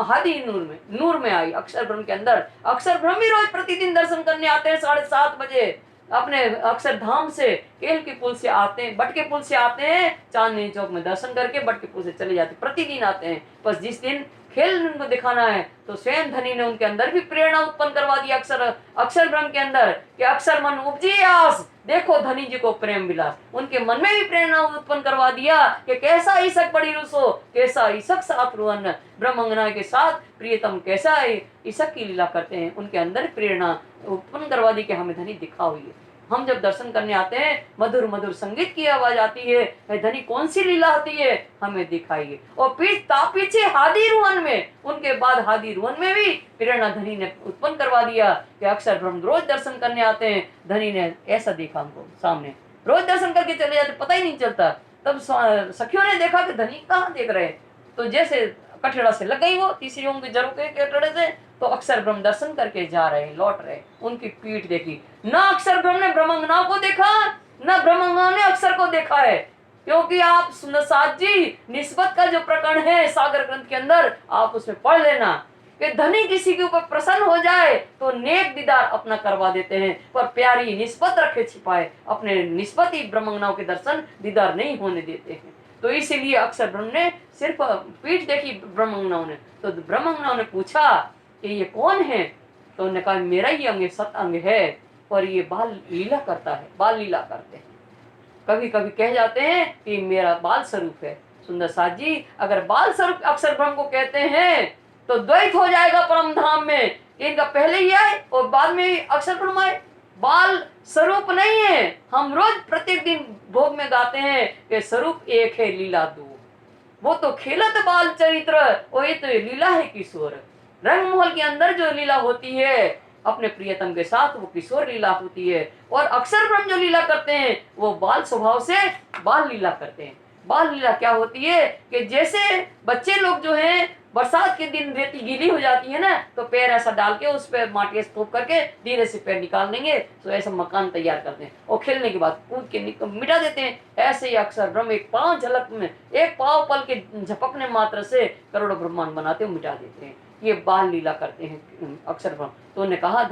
हादी नूर में आई अक्षर ब्रह्म के अंदर। अक्षर ब्रह्म ही रोज प्रतिदिन दर्शन करने आते हैं 7:30 बजे अपने अक्षरधाम से केल के पुल से आते हैं बट के पुल से आते हैं चांदनी चौक में दर्शन करके बट के पुल से चले जाते प्रतिदिन आते हैं। बस जिस दिन खेल उनको दिखाना है तो स्वयं धनी ने उनके अंदर भी प्रेरणा उत्पन्न करवा दी अक्षर ब्रह्म के अंदर कि अक्षर मन उपजी आस देखो धनी जी को प्रेम विलास। उनके मन में भी प्रेरणा उत्पन्न करवा दिया कि कैसा ईसक बड़ी रुसो कैसा ईसक साथ रुअन ब्रह्मंगना के साथ प्रियतम कैसा ईसक की लीला करते हैं। उनके अंदर प्रेरणा उत्पन्न करवा दी कि हमें धनी दिखा हुई है। हम जब दर्शन करने आते हैं मधुर मधुर संगीत की आवाज आती है धनी कौन सी लीला होती है हमें दिखाइए। और पीछे हादी रुहन में उनके बाद हादी रुहन में भी प्रेरणा धनी ने उत्पन्न करवा दिया कि अक्षर ब्रह्म रोज दर्शन करने आते हैं। धनी ने ऐसा देखा हमको सामने रोज दर्शन करके चले जाते पता ही नहीं चलता। तब सखियों ने देखा कि धनी कहाँ देख रहे हैं, तो जैसे कठड़ा से लग गई वो तीसरी उंगली जरूर के कठड़े से, तो अक्षर ब्रह्म दर्शन करके जा रहे, लौट रहे, उनकी पीठ देखी। ना अक्षर ब्रह्म ने ब्रह्मंगनाओं को देखा, ना ब्रह्मंगनाओं ने अक्षर को देखा है। क्योंकि आप सुंदरसाज जी निस्बत का जो प्रकरण है सागर ग्रंथ के अंदर, आप उसमें पढ़ लेना कि धनी किसी के ऊपर प्रसन्न हो जाए तो नेक दीदार अपना करवा देते हैं, पर प्यारी निस्बत रखे छिपाए अपने निस्बत ही ब्रह्मंगनाओं के दर्शन दीदार नहीं होने देते हैं। तो इसीलिए अक्षर ब्रह्म ने सिर्फ पीठ देखी ब्रह्मंगनाओं ने, तो ब्रह्मंगनाओं ने पूछा कि ये कौन है, तो उन्होंने कहा मेरा ही अंग सत अंग है, और ये बाल लीला करता है, बाल लीला करते हैं। कभी कभी कह जाते हैं कि मेरा बाल स्वरूप है। सुंदर साज जी अगर बाल स्वरूप अक्षर ब्रह्म को कहते हैं तो द्वैत हो जाएगा परम धाम में, इनका पहले ही आए और बाद में ही अक्षर ब्रह्म आए। बाल स्वरूप नहीं है, हम रोज प्रत्येक दिन भोग में गाते हैं कि स्वरूप एक है लीला दो, वो तो खेलत बाल चरित्र, वो ये तो लीला है किशोर। रंग महल के अंदर जो लीला होती है अपने प्रियतम के साथ, वो किशोर लीला होती है, और अक्षर ब्रह्म जो लीला करते हैं वो बाल स्वभाव से बाल लीला करते हैं। बाल लीला क्या होती है कि जैसे बच्चे लोग जो हैं बरसात के दिन रेती गीली हो जाती है ना, तो पैर ऐसा डाल के उस पे माटी से थोप करके धीरे से पैर निकाल देंगे, तो ऐसा मकान तैयार करते हैं और खेलने के बाद कूद के मिटा देते हैं। ऐसे ही अक्षर ब्रह्म एक पांव झलक में, एक पांव पल के झपकने मात्र से करोड़ों ब्रह्मांड बनाते हैं, मिटा देते हैं। ये बाल लीला करते हैं अक्षर ब्रह्म। तो उन्होंने कहा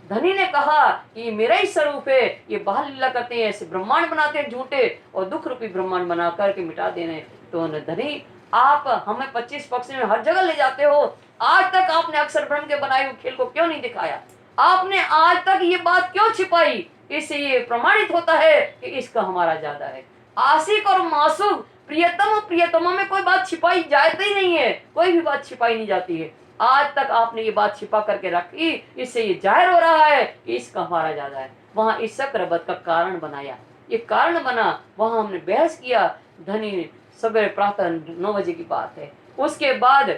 धनी ने कहा कि मेरा ही स्वरूप है, ये बाल लीला करते हैं, ऐसे ब्रह्मांड बनाते हैं झूठे और दुख रूपी ब्रह्मांड बना करके मिटा देने। तो धनी आप हमें 25 पक्ष में हर जगह ले जाते हो, आज तक आपने अक्षर ब्रह्म के बनाए हुए खेल को क्यों नहीं दिखाया, आपने आज तक ये बात क्यों छिपाई। इससे ये प्रमाणित होता है कि इसका हमारा ज्यादा है। आशिक और मासूक प्रियतम प्रियतमा में कोई बात छिपाई जाती ही नहीं है, कोई भी बात छिपाई नहीं जाती है। आज तक आपने ये बात छिपा करके रखी, इससे ये जाहिर हो रहा है कि इसका हमारा ज्यादा है। वहां इस रबत का कारण बनाया, ये कारण बना, वहां हमने बहस किया। धनी सवेरे प्रातः 9 बजे की बात है। उसके बाद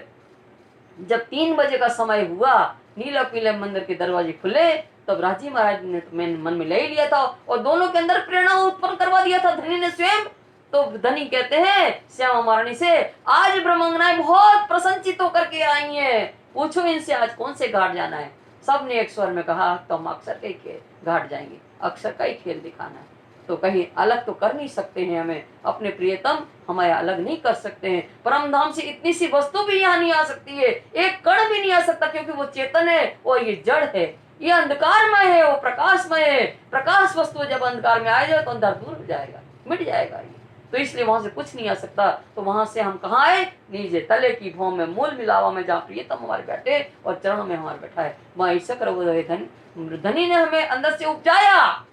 जब 3 बजे का समय हुआ, नीला पीले मंदिर के दरवाजे खुले, तब राजी महाराज ने तो मैंने मन में ले ही लिया था और दोनों के अंदर प्रेरणा उत्पन्न करवा दिया था धनी ने स्वयं। तो धनी कहते हैं श्यामा महारानी से, आज ब्रह्मंगनाएं बहुत प्रसन्नचित होकर के आई हैं, पूछो इनसे आज कौन से घाट जाना है। सबने एक स्वर में कहा तो हम अक्षर का ही घाट जाएंगे, अक्षर का ही खेल दिखाना है। तो कहीं अलग तो कर नहीं सकते हैं, हमें अपने प्रियतम हमें अलग नहीं कर सकते हैं। परम धाम से इतनी सी वस्तु भी यहाँ नहीं आ सकती है, एक कण भी नहीं आ सकता, क्योंकि वो चेतन है और ये जड़ है, ये अंधकारमय है, वो प्रकाशमय है। प्रकाश वस्तु जब अंधकार में आ जाए तो अंधकार दूर हो जाएगा, मिट जाएगा ये। तो इसलिए वहां से कुछ नहीं आ सकता। तो वहां से हम कहाँ आए, नीचे तले की भौं में मूल मिलावा में, जहाँ प्रियतम हमारे बैठे और चरणों में हमारे बैठा है, वहां ईसा धनी ने हमें अंदर से उपजाया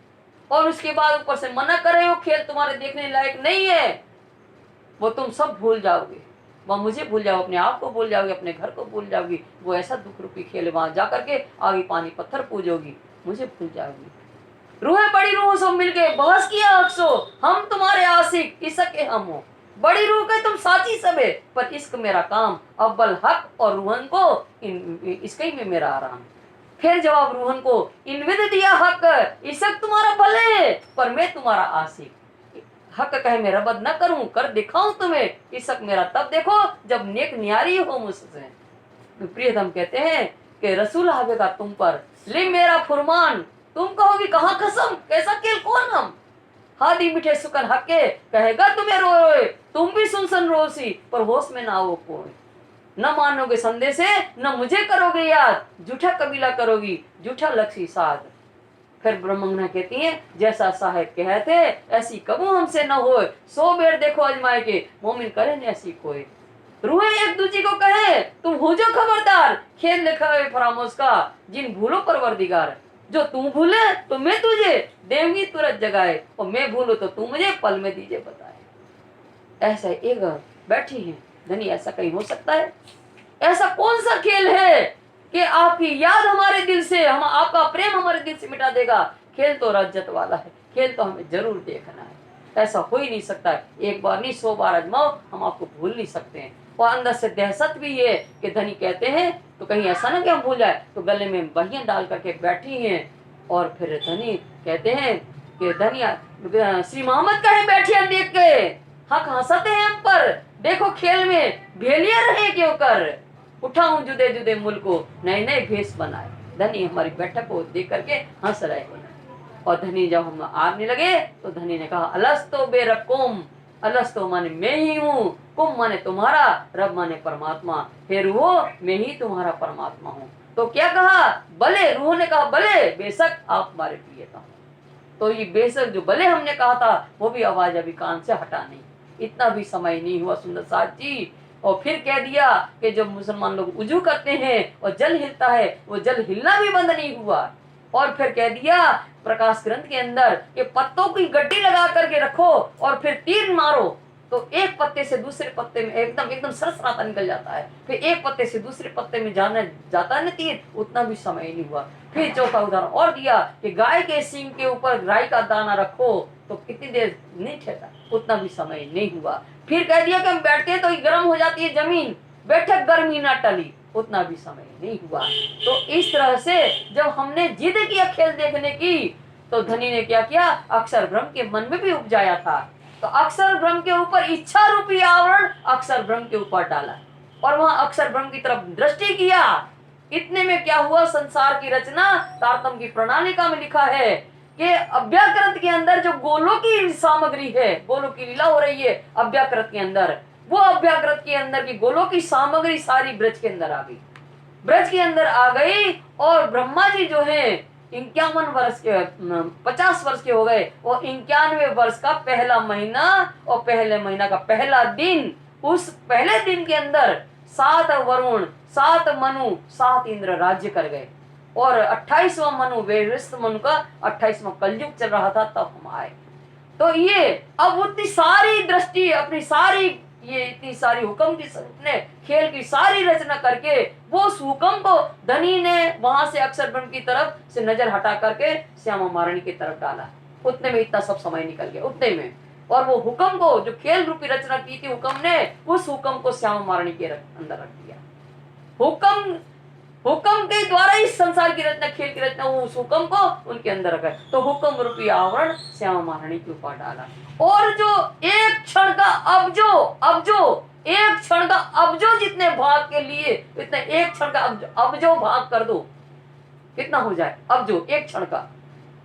और उसके बाद ऊपर से मना कर रहे हो, खेल तुम्हारे देखने लायक नहीं है, वो तुम सब भूल जाओगे, वहां मुझे भूल जाओ, अपने आप को भूल जाओगे, अपने घर को भूल जाओगी। वो ऐसा दुख रूपी खेल है, वहां जाकर के आगे पानी पत्थर पूजोगी, मुझे भूल जाओगी। रूहें बड़ी रूह सब मिलके बहस किया अक्सो, हम तुम्हारे आशिक इसके हम हो, बड़ी रूह के तुम साथी सब है, पर इश्क मेरा काम, अव्वल हक और रूहन को इसके में मेरा आराम। फिर जवाब रूहन को इनविद दिया हक, इश्क तुम्हारा भले पर मैं तुम्हारा आशिक। हक कहे मैं रबद न करूं, कर दिखाऊं तुम्हें, इश्क मेरा तब देखो जब नेक न्यारी हो मुझसे। प्रियतम कहते हैं कि रसूल आवेगा तुम पर, ले मेरा फुरमान, तुम कहोगी कहाँ कसम, कैसा खेल कौन हम। हादी मीठे सुकन हके, कहेगा तुम्हें रोए रोए, तुम भी सुनसन रोसी, पर होश में ना हो कोई। न मानोगे संदेशे, न मुझे करोगे याद, झूठा कबीला करोगी, झूठा लक्ष्य साध। फिर ब्रह्मंगना कहती है, जैसा साहेब कहते ऐसी कबू हमसे न होए, 100 बेर देखो अजमाए के, मोमिन करे न ऐसी कोई। रूहें एक दूसरे को कहे, तुम हो जो खबरदार, खेल लिखा है फरामोश का, जिन भूलो परवरदिगार। जो तू भूले तो मैं तुझे देवगी तुरंत जगाए, और मैं भूलू तो तू मुझे पल में दीजिए बताए। ऐसा एक बैठी है धनी, ऐसा कहीं हो सकता है? ऐसा कौन सा खेल है कि आपकी याद हमारे दिल से, हम आपका प्रेम हमारे दिल से मिटा देगा? खेल तो रज्जत वाला है, खेल तो हमें जरूर देखना है। ऐसा हो ही नहीं सकता है, एक बार नहीं 100 बार आजमाओ, हम आपको भूल नहीं सकते हैं। और अंदर से दहशत भी है कि धनी कहते हैं तो कहीं ऐसा ना कि हम भूल जाए, तो गले में बहियां डाल करके बैठी हैं। और फिर धनी कहते हैं कि धनिया श्री मोहम्मद कहीं बैठिया देख के, हक हंसते हैं हम पर, देखो खेल में भेलिया रहे क्यों कर, उठाऊं जुदे जुदे मुल्क को नए नए भेष बनाए। धनी हमारी बैठक को देख करके हंस रहे हैं। और धनी जब हम आने लगे तो धनी ने कहा अलस्तो बेरकुम, अलस्तो माने मैं ही हूँ, कुम माने तुम्हारा, रब माने परमात्मा, हे रूह मैं ही तुम्हारा परमात्मा हूँ। तो क्या कहा, भले, रूह ने कहा भले, बेशक आप हमारे प्रिय था। तो ये बेशक जो भले हमने कहा था वो भी आवाज अभी कान से हटा नहीं, इतना भी समय नहीं हुआ सुंदर साथ जी। और फिर कह दिया कि जब मुसलमान लोग उजू करते हैं और जल हिलता है, वो जल हिलना भी बंद नहीं हुआ। और फिर कह दिया प्रकाश ग्रंथ के अंदर कि पत्तों की गड्डी लगा करके रखो और फिर तीर मारो, तो एक पत्ते से दूसरे पत्ते में एकदम एकदम सरसराता निकल जाता है, फिर एक पत्ते से दूसरे पत्ते में जाना जाता है ना तीर, उतना भी समय नहीं हुआ। फिर चौथा उदाहरण और दिया कि गाय के सींग के ऊपर राई का दाना रखो तो कितनी देर नहीं ठहरता, उतना भी समय नहीं हुआ। फिर कह दिया कि हम बैठते हैं तो गर्म हो जाती है जमीन, बैठक गर्मी ना टली, उतना भी समय नहीं हुआ। तो इस तरह से जब हमने जिद किया खेल देखने की, तो धनी ने क्या किया, अक्षर ब्रह्म के मन में भी उपजाया था, तो अक्षर ब्रह्म के ऊपर इच्छा रूपी आवरण अक्षर ब्रह्म के ऊपर डाला और वहां अक्षर ब्रह्म की तरफ दृष्टि किया। इतने में क्या हुआ, संसार की रचना तारतम्य की प्रणालिका में लिखा है कि अव्याकृत के अंदर जो गोलों की सामग्री है, गोलों की लीला हो रही है अव्याकृत के अंदर, वो अव्याकृत के अंदर की गोलों की सामग्री सारी ब्रज के अंदर आ गई, ब्रज के अंदर आ गई। और ब्रह्मा जी जो है 51 वर्ष के 50 वर्ष के हो गए, और 91 वर्ष का पहला महीना और पहले महीना का पहला दिन, उस पहले दिन के अंदर 7 वरुण 7 मनु 7 इंद्र राज्य कर गए। और 28वां मनु वैवस्वत मनु का 28वां कलयुग चल रहा था, तब हम आए। तो ये अब उतनी सारी दृष्टि अपनी सारी, ये इतनी सारी हुक्म की ने खेल की सारी रचना करके वो हुक्म को धनी ने वहां से अक्षर ब्रह्म की तरफ से नजर हटा करके श्यामा महारानी की तरफ डाला। उतने में इतना सब समय निकल गया, उतने में। और वो हुक्म को जो खेल रूपी रचना की थी हुक्म ने, उस हुक्म को श्यामा महारानी के अंदर रख दिया। हुक्म के द्वारा इस संसार की रचना, खेल की रचना, उस हुक्म को उनके अंदर रखा। तो हुक्म रूपी आवरण श्यामा महारानी के ऊपर डाला। और जो एक क्षण का अबजो एक क्षण का अबजो जितने भाग के लिए, इतने एक क्षण का अबजो भाग कर दो, कितना हो जाए अबजो एक क्षण का,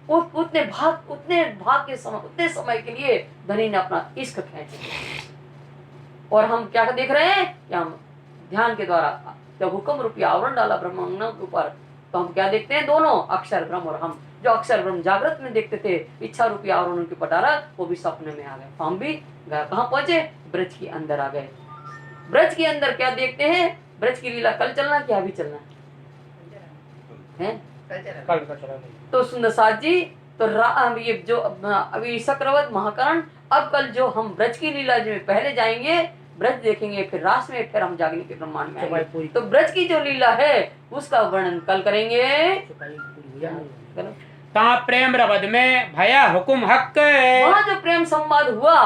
उतने भाग के समय, उतने समय के लिए धनी ने अपना इश्क खींच लिया। और हम क्या देख रहे हैं कि हम ध्यान के द्वारा जब हुक्म रूपी आवरण डाला ब्रह्मांड के ऊपर, तो हम क्या देखते हैं, दोनों अक्षर ब्रह्म और हम, जो अक्षर ब्रह्म जागृत में देखते थे, इच्छा रूपी आवरण उनके ऊपर डाला, वो भी सपने में आ गए। हम भी कहाँ पहुंचे, ब्रज के अंदर आ गए। ब्रज के अंदर क्या देखते हैं, ब्रज की लीला कल चलना क्या अभी चलना है, कल। तो सुंदर साथ जी, तो ये जो अभी चक्रवत महाकरण, अब कल जो हम ब्रज की लीला जो पहले जाएंगे, ब्रज देखेंगे, फिर रास में, फिर हम जागने के ब्रह्मांड में आएंगे। तो ब्रज की जो लीला है उसका वर्णन कल करेंगे। कहाँ प्रेम रबद में भया हुकुम हक, वहाँ जो प्रेम संवाद हुआ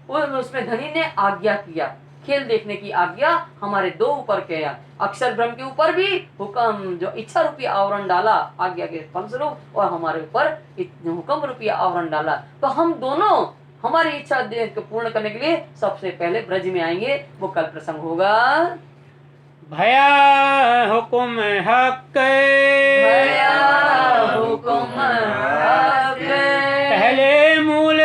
उसमें धनी ने आज्ञा किया, खेल देखने की आज्ञा हमारे दो ऊपर किया, अक्षर ब्रह्म के ऊपर भी हुक्म जो इच्छा रूपी आवरण डाला आज्ञा के फलस्वरूप, और हमारे ऊपर हुक्म रूपी आवरण डाला। तो हम दोनों हमारी इच्छा को पूर्ण करने के लिए सबसे पहले ब्रज में आएंगे, वो कल प्रसंग होगा। भया हुकुम हक, भया हुकुम हक, पहले मूल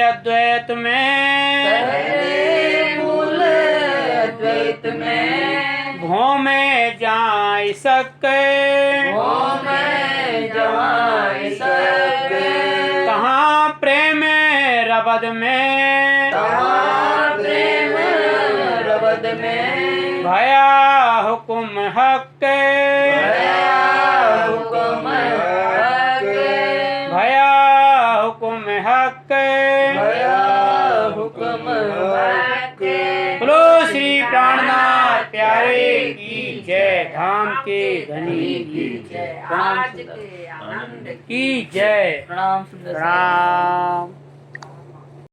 अद्वैत में, पहले मूल अद्वैत में, भों में जाय सके, भों में जाय सके, कहाँ प्रेम रबद में, कहाँ प्रेम रबद में, भया हुकुम हक, भया हुकुम हक, भया हुकुम हक, भया हुकुम हक। बोलो श्री प्राणनाथ प्यारे की जय, धाम के धनी की जय, आज के आनंद की जय, प्रणाम सुंदर। राम।